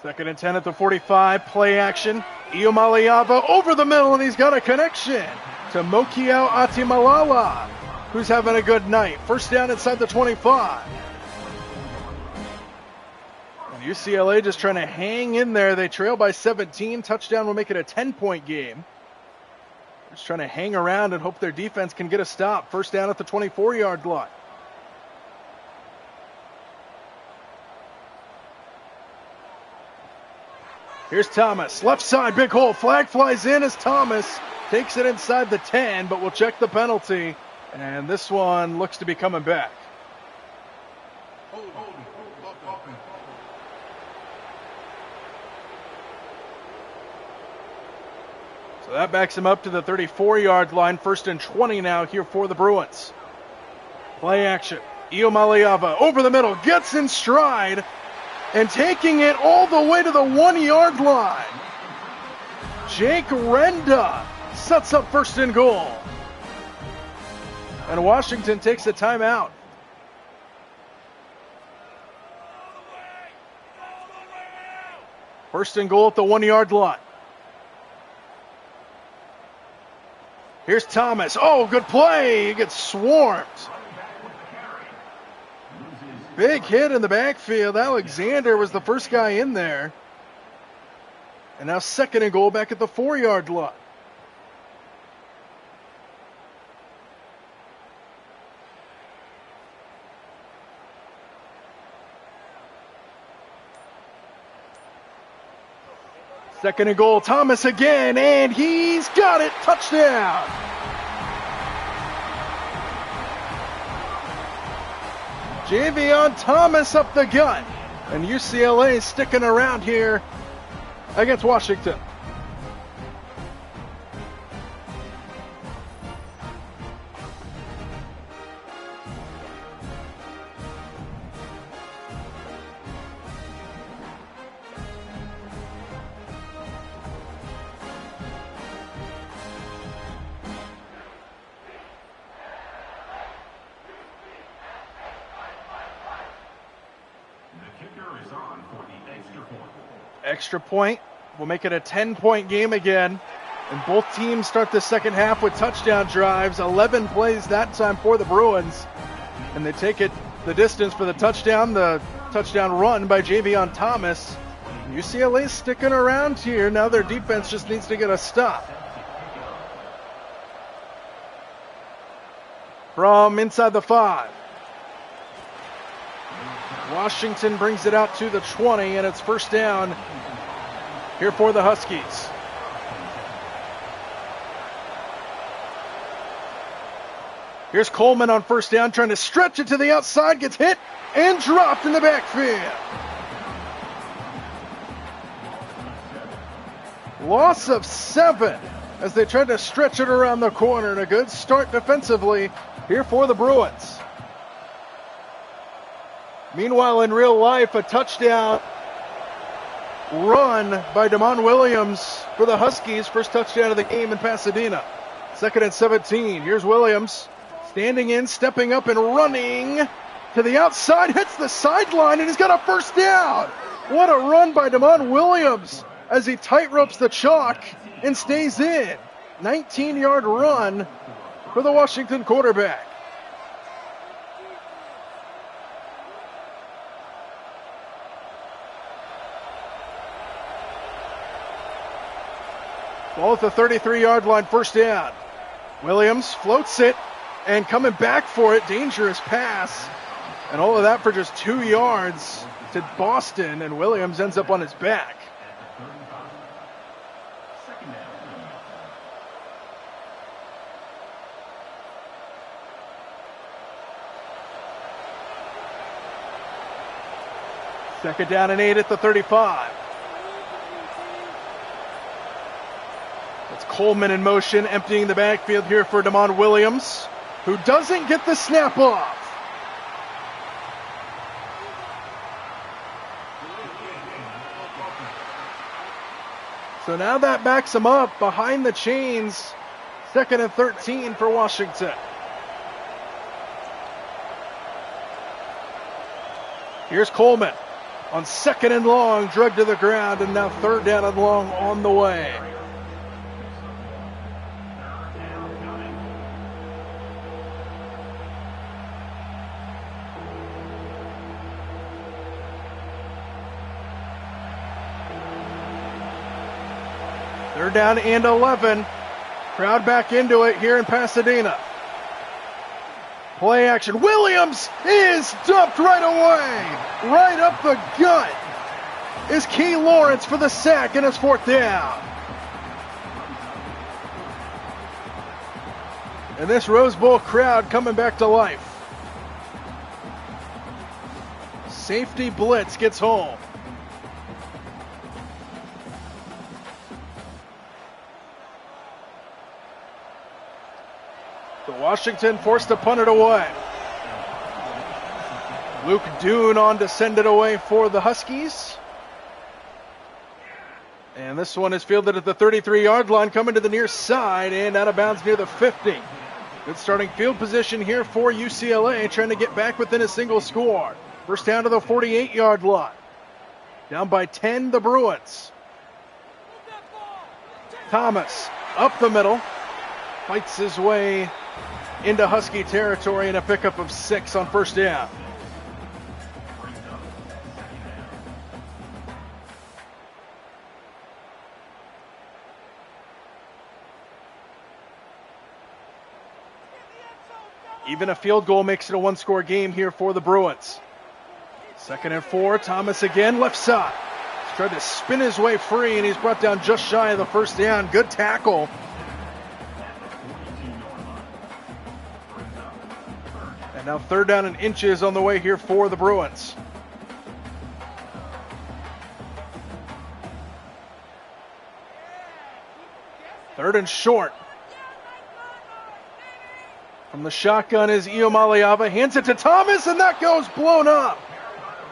Second and 10 at the 45, play action. Iomaliava over the middle, and he's got a connection. to Mokiao Atimalala, who's having a good night. First down inside the 25. And UCLA just trying to hang in there. They trail by 17. Touchdown will make it a 10-point game. Just trying to hang around and hope their defense can get a stop. First down at the 24-yard line. Here's Thomas. Left side, big hole. Flag flies in as Thomas takes it inside the 10, but we'll check the penalty. And this one looks to be coming back. So that backs him up to the 34-yard line. First and 20 now here for the Bruins. Play action. Iomaliava over the middle, gets in stride, and taking it all the way to the 1-yard line. Jake Renda sets up first and goal. And Washinton takes a timeout. First and goal at the 1-yard line. Here's Thomas. Oh, good play. He gets swarmed. Big hit in the backfield. Alexander was the first guy in there. And now second and goal back at the 4-yard line. Second and goal, Thomas again, and he's got it. Touchdown. Javion Thomas up the gut. And UCLA sticking around here against Washington. Extra point will make it a 10-point game again. And both teams start the second half with touchdown drives. 11 plays that time for the Bruins. And they take it the distance for the touchdown run by Javion Thomas. UCLA's sticking around here. Now their defense just needs to get a stop. From inside the 5. Washinton brings it out to the 20, and it's first down here for the Huskies. Here's Coleman on first down, trying to stretch it to the outside, gets hit and dropped in the backfield. Loss of 7 as they tried to stretch it around the corner, and a good start defensively here for the Bruins. Meanwhile, in real life, a touchdown run by Damon Williams for the Huskies. First touchdown of the game in Pasadena. Second and 17. Here's Williams standing in, stepping up and running to the outside. Hits the sideline and he's got a first down. What a run by Damon Williams as he tightropes the chalk and stays in. 19-yard run for the Washington quarterback. Ball at the 33-yard line, first down. Williams floats it and coming back for it. Dangerous pass. And all of that for just 2 yards to Boston, and Williams ends up on his back. Second down and 8 at the 35. It's Coleman in motion, emptying the backfield here for Damon Williams, who doesn't get the snap off. So now that backs him up behind the chains. Second and 13 for Washington. Here's Coleman on second and long, dragged to the ground, and now third down and long on the way. They're down and 11. Crowd back into it here in Pasadena. Play action. Williams is dumped right away. Right up the gut is Key Lawrence for the sack, and it's 4th down. And this Rose Bowl crowd coming back to life. Safety blitz gets home. So Washington forced to punt it away. Luke Dune on to send it away for the Huskies. And this one is fielded at the 33-yard line, coming to the near side and out of bounds near the 50. Good starting field position here for UCLA, trying to get back within a single score. First down to the 48-yard line. Down by 10, the Bruins. Thomas up the middle, fights his way into Husky territory, and a pickup of 6 on first down. Even a field goal makes it a one-score game here for the Bruins. 2nd and 4, Thomas again, left side. He's tried to spin his way free, and he's brought down just shy of the first down. Good tackle. And now 3rd down and inches on the way here for the Bruins. Third and short. From the shotgun is Iomaliava, hands it to Thomas, and that goes blown up.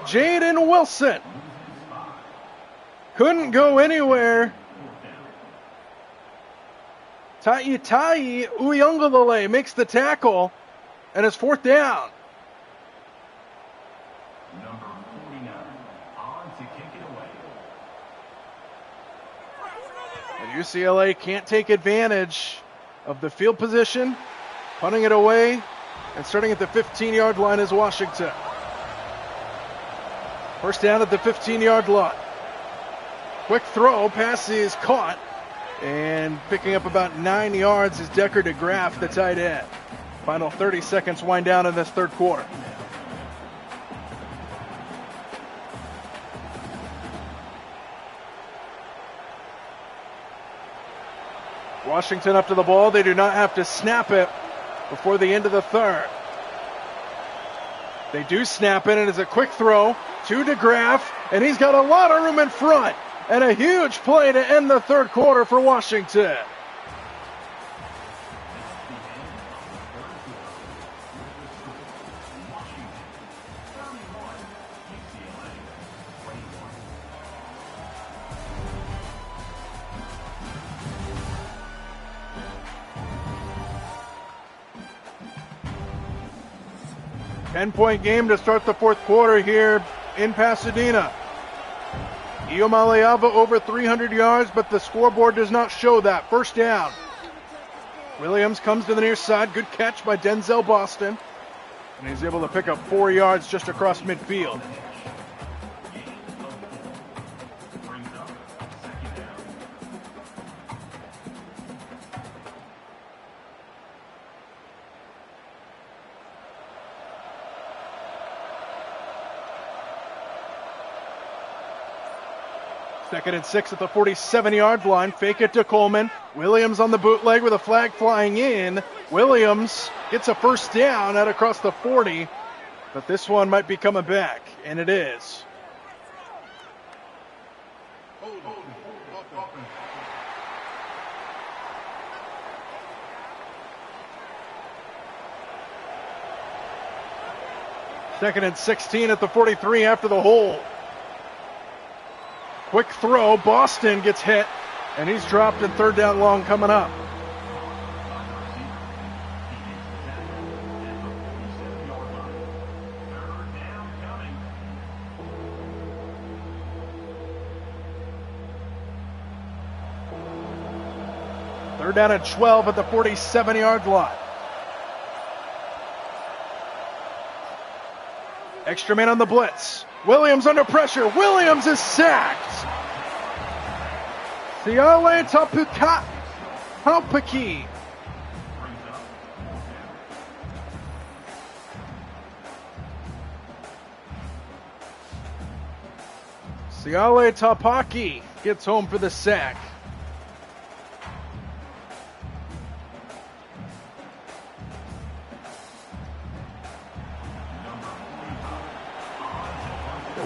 Jaden Wilson couldn't go anywhere. Ta'itai Uyunglele makes the tackle, and it's 4th down. Number 49 on to kick it away. And UCLA can't take advantage of the field position. Punting it away, and starting at the 15-yard line is Washington. First down at the 15-yard line. Quick throw, pass is caught, and picking up about 9 yards is Decker DeGraff, the tight end. Final 30 seconds wind down in this third quarter. Washington up to the ball. They do not have to snap it before the end of the third. They do snap it, and it's a quick throw to DeGraff, and he's got a lot of room in front, and a huge play to end the third quarter for Washington. Ten-point game to start the fourth quarter here in Pasadena. Iomaliava over 300 yards, but the scoreboard does not show that. First down. Williams comes to the near side. Good catch by Denzel Boston. And he's able to pick up 4 yards just across midfield. Second and 6 at the 47-yard line. Fake it to Coleman. Williams on the bootleg with a flag flying in. Williams gets a first down out across the 40, but this one might be coming back, and it is. Second and 16 at the 43 after the hold. Quick throw, Boston gets hit, and he's dropped in third down long coming up. Third down and 12 at the 47-yard line. Extra man on the blitz. Williams under pressure. Williams is sacked. Siale Taupaki. Siale Tapaki gets home for the sack.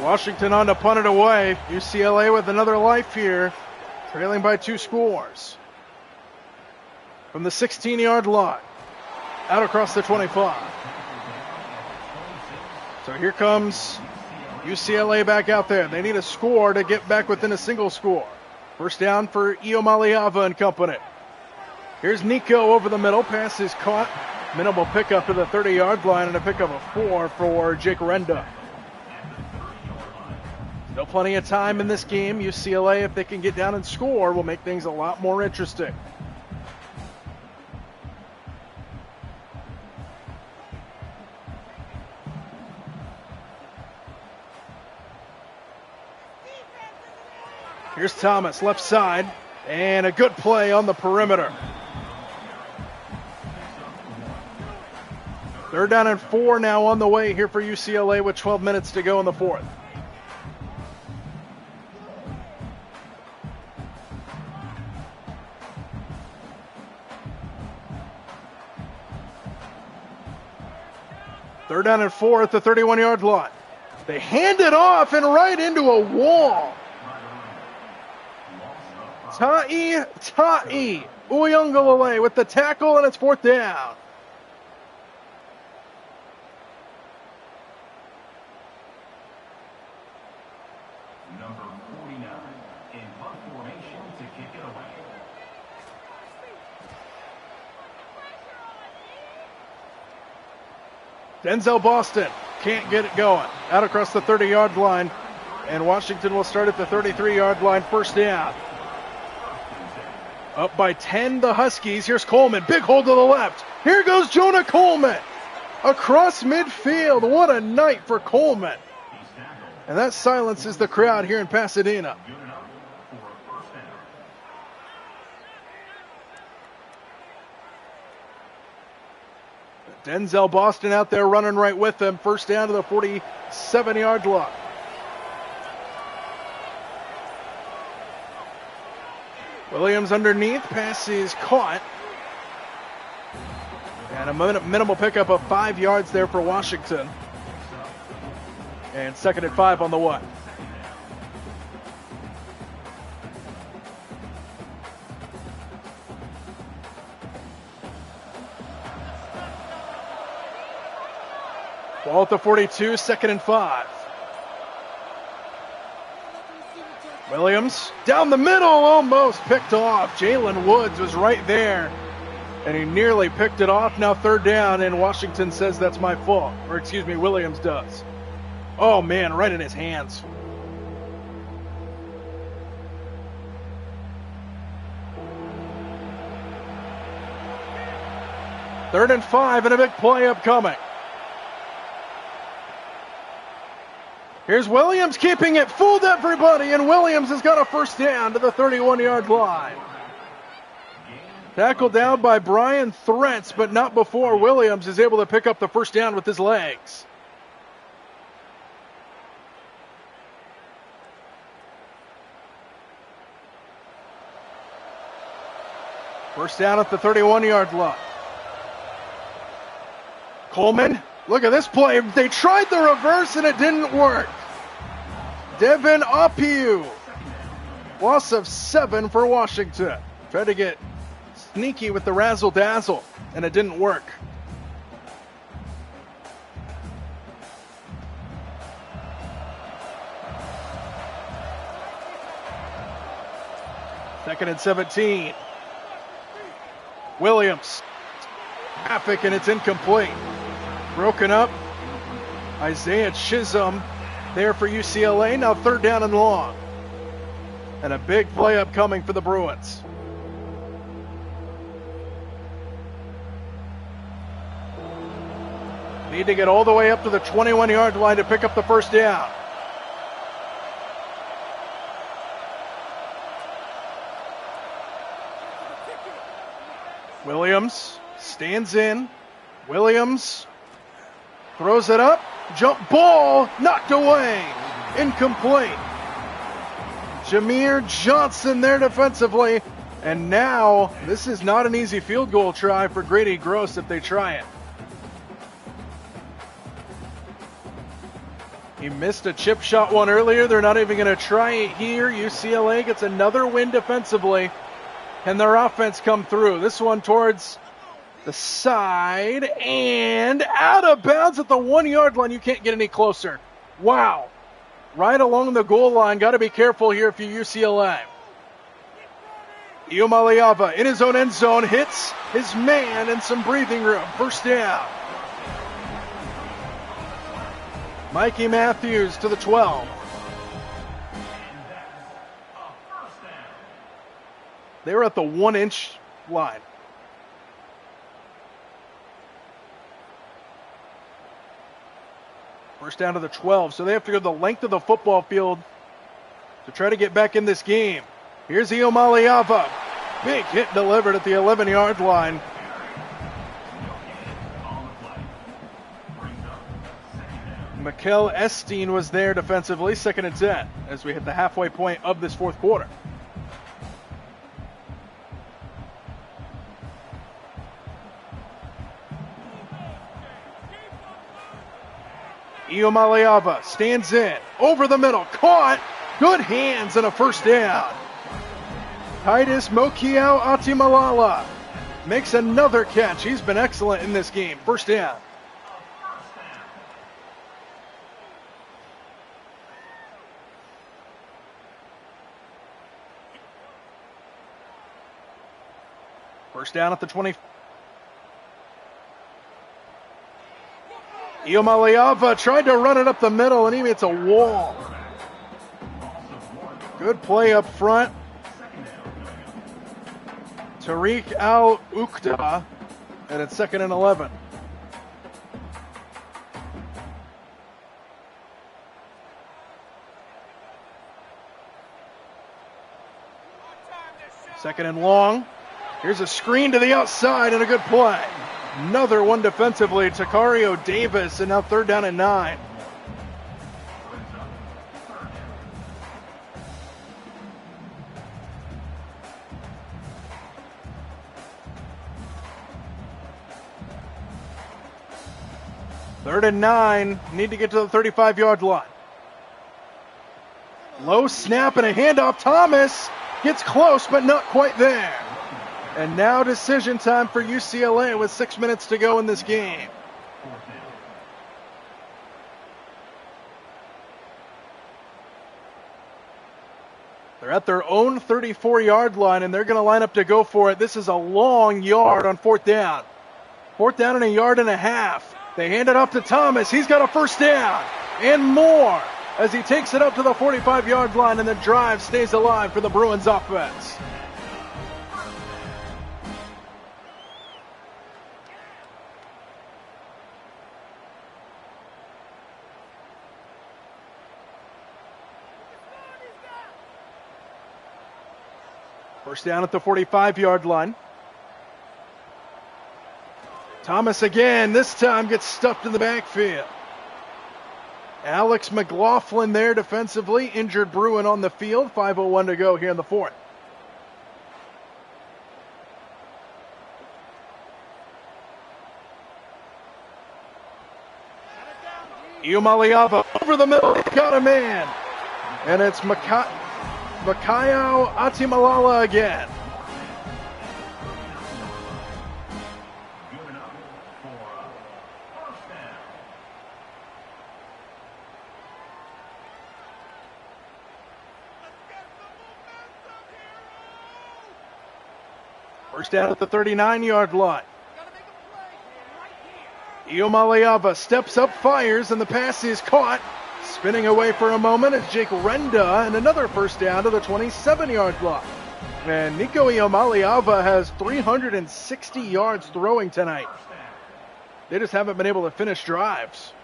Washington on to punt it away. UCLA with another life here, trailing by 2 scores. From the 16-yard line, out across the 25. So here comes UCLA back out there. They need a score to get back within a single score. First down for Iomaliava and company. Here's Nico over the middle. Pass is caught. Minimal pickup to the 30-yard line and a pickup of 4 for Jake Renda. Still plenty of time in this game. UCLA, if they can get down and score, will make things a lot more interesting. Here's Thomas, left side, and a good play on the perimeter. 3rd down and 4 now on the way here for UCLA with 12 minutes to go in the 4th. Third down and 4 at the 31-yard line. They hand it off and right into a wall. Ta'i Uyunglele with the tackle, and it's 4th down. Number 49 in punt formation to kick it away. Denzel Boston can't get it going. Out across the 30-yard line, and Washington will start at the 33-yard line, 1st down. Up by 10, the Huskies. Here's Coleman. Big hold to the left. Here goes Jonah Coleman. Across midfield. What a night for Coleman. And that silences the crowd here in Pasadena. Denzel Boston out there running right with them. 1st down to the 47-yard line. Williams underneath, pass is caught. And a minimal pickup of 5 yards there for Washington. And 2nd and 5 on the one. Ball at the 42, 2nd and 5. Williams down the middle, almost picked off. Jalen Woods was right there, and he nearly picked it off. Now 3rd down, and Washington says that's my fault. Or excuse me, Williams does. Oh man, right in his hands. Third and 5, and a big play upcoming. Here's Williams keeping it, fooled everybody, and Williams has got a 1st down to the 31-yard line. Tackled down by Brian Threats, but not before Williams is able to pick up the 1st down with his legs. First down at the 31-yard line. Coleman, look at this play. They tried the reverse and it didn't work. Devin Apiu. Loss of 7 for Washington. Tried to get sneaky with the razzle-dazzle, and it didn't work. Second and 17. Williams. Traffic, and it's incomplete. Broken up. Isaiah Chisholm there for UCLA. Now 3rd down and long. And a big play upcoming for the Bruins. Need to get all the way up to the 21-yard line to pick up the 1st down. Williams stands in. Williams throws it up. Jump ball knocked away. Incomplete. Jameer Johnson there defensively. And now this is not an easy field goal try for Grady Gross if they try it. He missed a chip shot one earlier. They're not even going to try it here. UCLA gets another win defensively. And their offense come through. This one towards the side and out of bounds at the 1 yard line. You can't get any closer. Wow. Right along the goal line. Got to be careful here if you're UCLA. Iomaliava in his own end zone hits his man in some breathing room. First down. Mikey Matthews to the 12. They were at the 1 inch line. First down to the 12, so they have to go the length of the football field to try to get back in this game. Here's Iomaliava. Big hit delivered at the 11-yard line. Mikel Esteen was there defensively, 2nd and 10, as we hit the halfway point of this fourth quarter. Iomaliava stands in, over the middle, caught, good hands and a first down. Titus Mokiao Atimalala makes another catch. He's been excellent in this game. First down. First down at the 20. Iomaliava tried to run it up the middle, and he hits a wall. Good play up front. Tariq Al-Uqda, and it's 2nd and 11. Second and long. Here's a screen to the outside and a good play. Another one defensively. Takario Davis, and now 3rd down and 9. Third and 9. Need to get to the 35-yard line. Low snap and a handoff. Thomas gets close, but not quite there. And now decision time for UCLA with 6 minutes to go in this game. They're at their own 34-yard line, and they're going to line up to go for it. This is a long yard on 4th down. 4th down and a yard and a half. They hand it off to Thomas. He's got a first down and more as he takes it up to the 45-yard line, and the drive stays alive for the Bruins offense. First down at the 45-yard line. Thomas again, this time gets stuffed in the backfield. Alex McLaughlin there defensively, injured Bruin on the field. 5:01 to go here in the fourth. Iomaliava over the middle, got a man. And it's Makayo Atimalala again. First down at the 39-yard line. Iomaliava steps up, fires, and the pass is caught. Spinning away for a moment is Jake Renda, and another first down to the 27-yard line. And Nico Iomaliava has 360 yards throwing tonight. They just haven't been able to finish drives.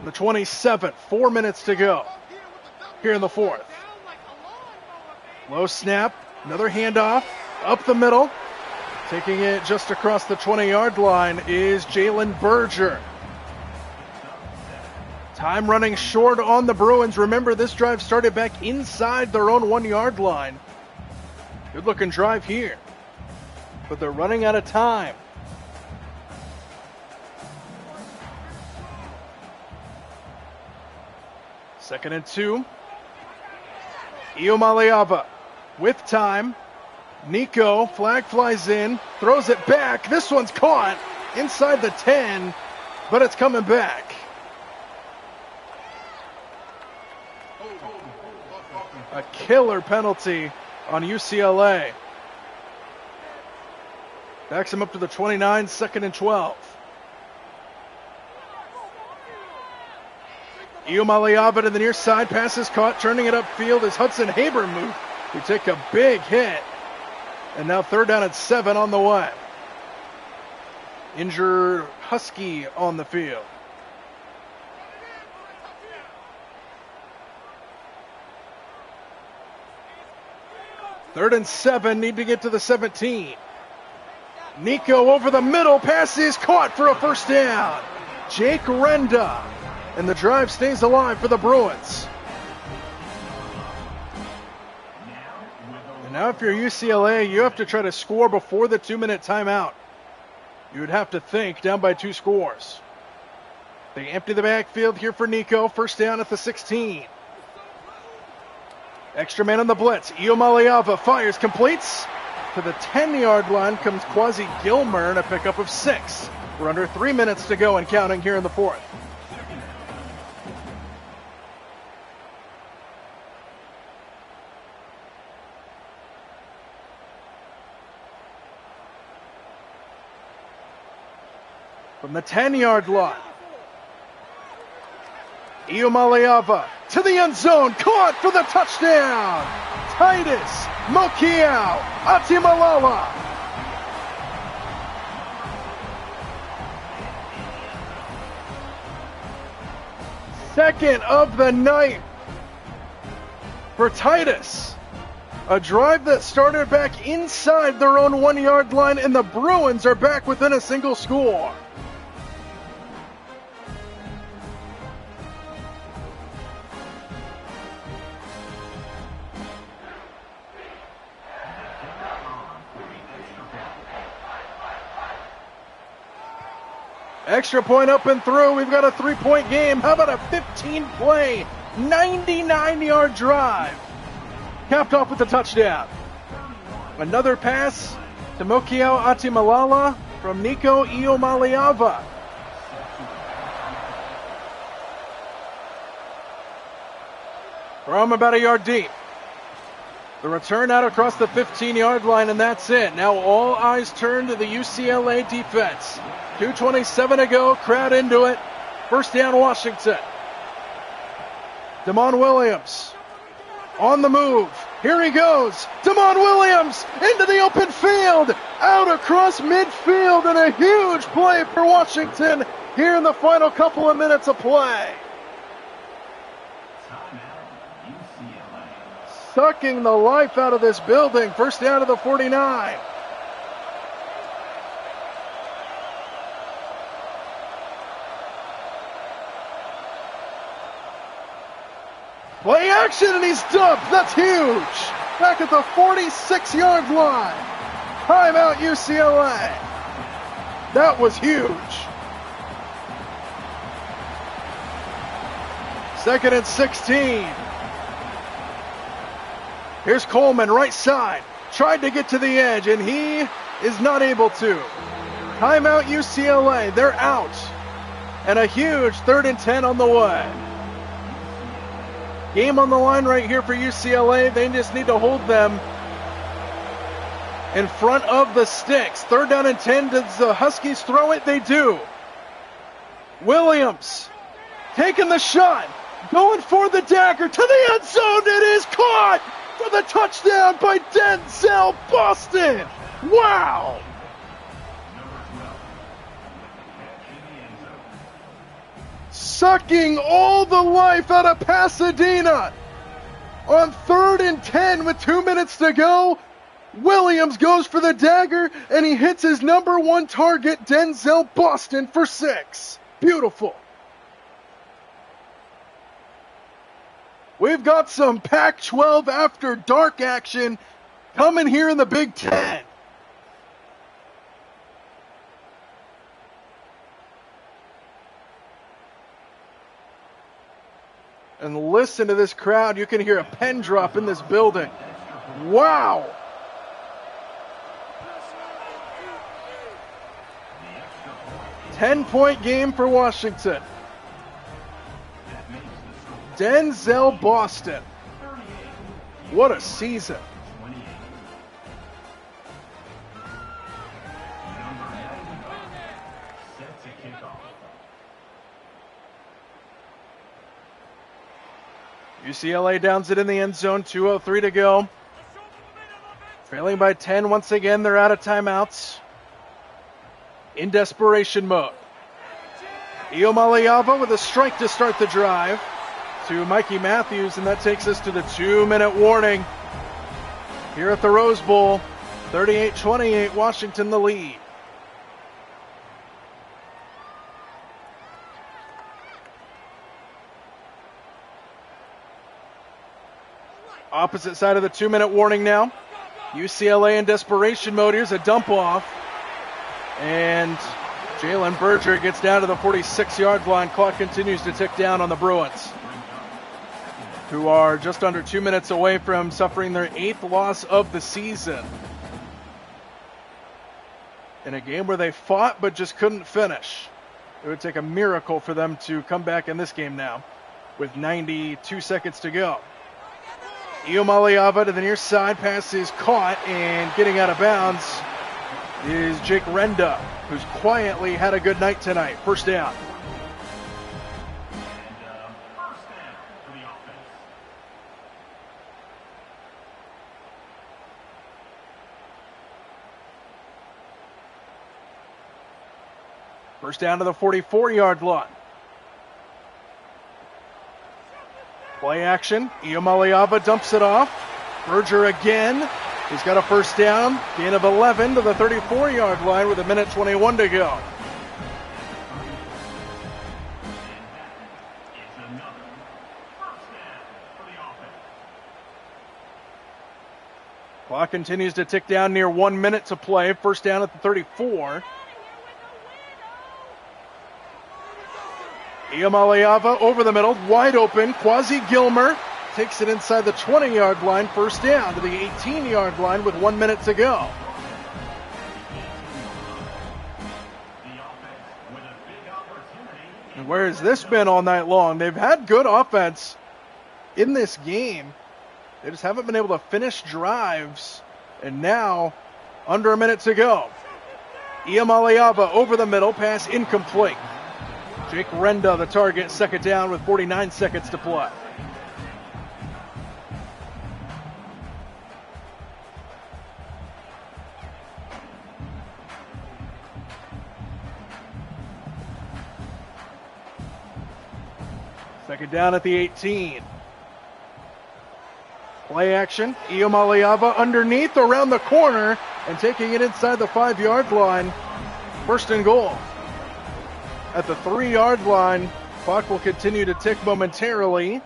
The 27th, 4 minutes to go here in the fourth. Low snap, another handoff, up the middle. Taking it just across the 20-yard line is Jalen Berger. Time running short on the Bruins. Remember, this drive started back inside their own 1-yard line. Good looking drive here, but they're running out of time. Second and 2. Iomaleava with time. Nico, flag flies in, throws it back. This one's caught inside the 10, but it's coming back. A killer penalty on UCLA. Backs him up to the 29, second and 12. Iomaleava to the near side, pass is caught, turning it upfield is Hudson Habermuth, who take a big hit. And now third down and 7 on the way. Injured Husky on the field. Third and 7, need to get to the 17. Nico over the middle, pass is caught for a first down. Jake Renda. And the drive stays alive for the Bruins. And now if you're UCLA, you have to try to score before the 2-minute timeout. You would have to think down by 2 scores. They empty the backfield here for Nico. First down at the 16. Extra man on the blitz. Iomaleava fires, completes. To the 10-yard line comes Quasi Gilmer and a pickup of 6. We're under 3 minutes to go and counting here in the 4th. From the 10-yard line, Iomaleava to the end zone, caught for the touchdown. Titus Mokiao Atimalala. Second of the night for Titus. A drive that started back inside their own 1-yard line, and the Bruins are back within a single score. Extra point up and through. We've got a 3-point game. How about a 15-play, 99-yard drive? Capped off with a touchdown. Another pass to Mokiao Atimalala from Nico Iomaleava. From about a yard deep. The return out across the 15-yard line, and that's it. Now all eyes turn to the UCLA defense. 2:27 to go, crowd into it. First down, Washington. Damon Williams on the move. Here he goes. Damon Williams into the open field. Out across midfield, and a huge play for Washington here in the final couple of minutes of play. Sucking the life out of this building. First down to the 49. Play action, and he's dumped. That's huge. Back at the 46-yard line. Timeout UCLA. That was huge. Second and 16. Here's Coleman, right side. Tried to get to the edge, and he is not able to. Timeout UCLA. They're out. And a huge 3rd and 10 on the way. Game on the line right here for UCLA. They just need to hold them in front of the sticks. 3rd down and 10. Does the Huskies throw it? They do. Williams taking the shot. Going for the dagger to the end zone. It is caught for the touchdown by Denzel Boston. Wow. Sucking all the life out of Pasadena. On 3rd and 10 with 2 minutes to go, Williams goes for the dagger, and he hits his number one target, Denzel Boston, for 6. Beautiful. We've got some Pac-12 after dark action coming here in the Big Ten. And listen to this crowd. You can hear a pen drop in this building. Wow. Ten-point game for Washington. Denzel Boston. What a season. UCLA downs it in the end zone, 2:03 to go. Trailing by 10 once again, they're out of timeouts. In desperation mode. Iomaliava with a strike to start the drive to Mikey Matthews, and that takes us to the 2-minute warning here at the Rose Bowl. 38-28, Washington the lead. Opposite side of the 2-minute warning now. UCLA in desperation mode. Here's a dump off. And Jalen Berger gets down to the 46-yard line. Clock continues to tick down on the Bruins, who are just under 2 minutes away from suffering their 8th loss of the season. In a game where they fought but just couldn't finish. It would take a miracle for them to come back in this game now with 92 seconds to go. Iomaliava to the near side. Pass is caught, and getting out of bounds is Jake Renda, who's quietly had a good night tonight. First down. First down to the 44-yard line. Play action. Iomaliava dumps it off. Berger again. He's got a first down. Gain of 11 to the 34-yard line with 1:21 to go. Clock continues to tick down, near 1 minute to play. First down at the 34. Iomaliava over the middle, wide open. Quasi Gilmer takes it inside the 20-yard line. First down to the 18-yard line with 1 minute to go. And where has this been all night long? They've had good offense in this game. They just haven't been able to finish drives. And now, under a minute to go. Iomaliava over the middle, pass incomplete. Jake Renda, the target, second down with 49 seconds to play. Second down at the 18. Play action. Iomaliava underneath, around the corner, and taking it inside the 5-yard line. First and goal. At the 3-yard line, clock will continue to tick momentarily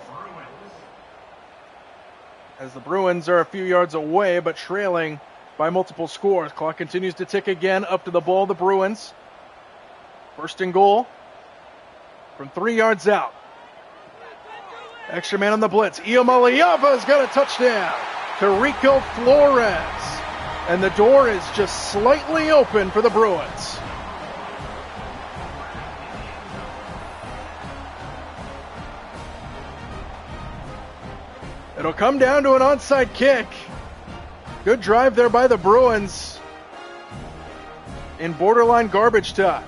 as the Bruins are a few yards away but trailing by multiple scores. Clock continues to tick again, up to the ball, the Bruins. First and goal from 3 yards out. Extra man on the blitz. Iomaliava's got a touchdown to Rico Flores. And the door is just slightly open for the Bruins. It'll come down to an onside kick. Good drive there by the Bruins in borderline garbage time.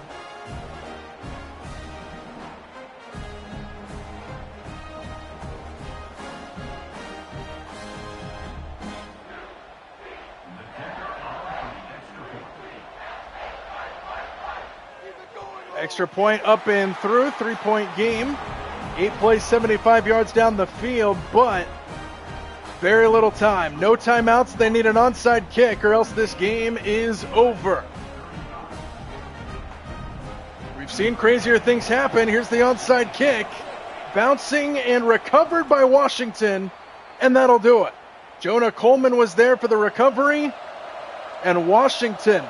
Extra point up and through, 3-point game. 8 plays, 75 yards down the field, but Very little time. No timeouts. They need an onside kick or else this game is over. We've seen crazier things happen. Here's the onside kick. Bouncing and recovered by Washinton, and that'll do it. Jonah Coleman was there for the recovery, and Washington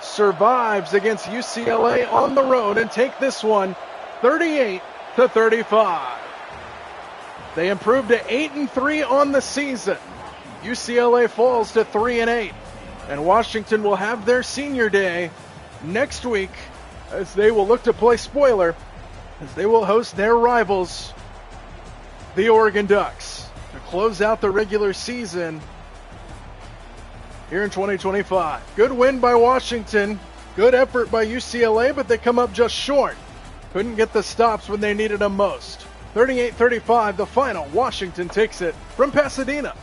survives against UCLA on the road and take this one 38-35. They improved to 8-3 on the season. UCLA falls to 3-8, and Washington will have their senior day next week as they will look to play spoiler as they will host their rivals, the Oregon Ducks, to close out the regular season here in 2025. Good win by Washington. Good effort by UCLA, but they come up just short. Couldn't get the stops when they needed them most. 38-35, the final. Washington takes it from Pasadena.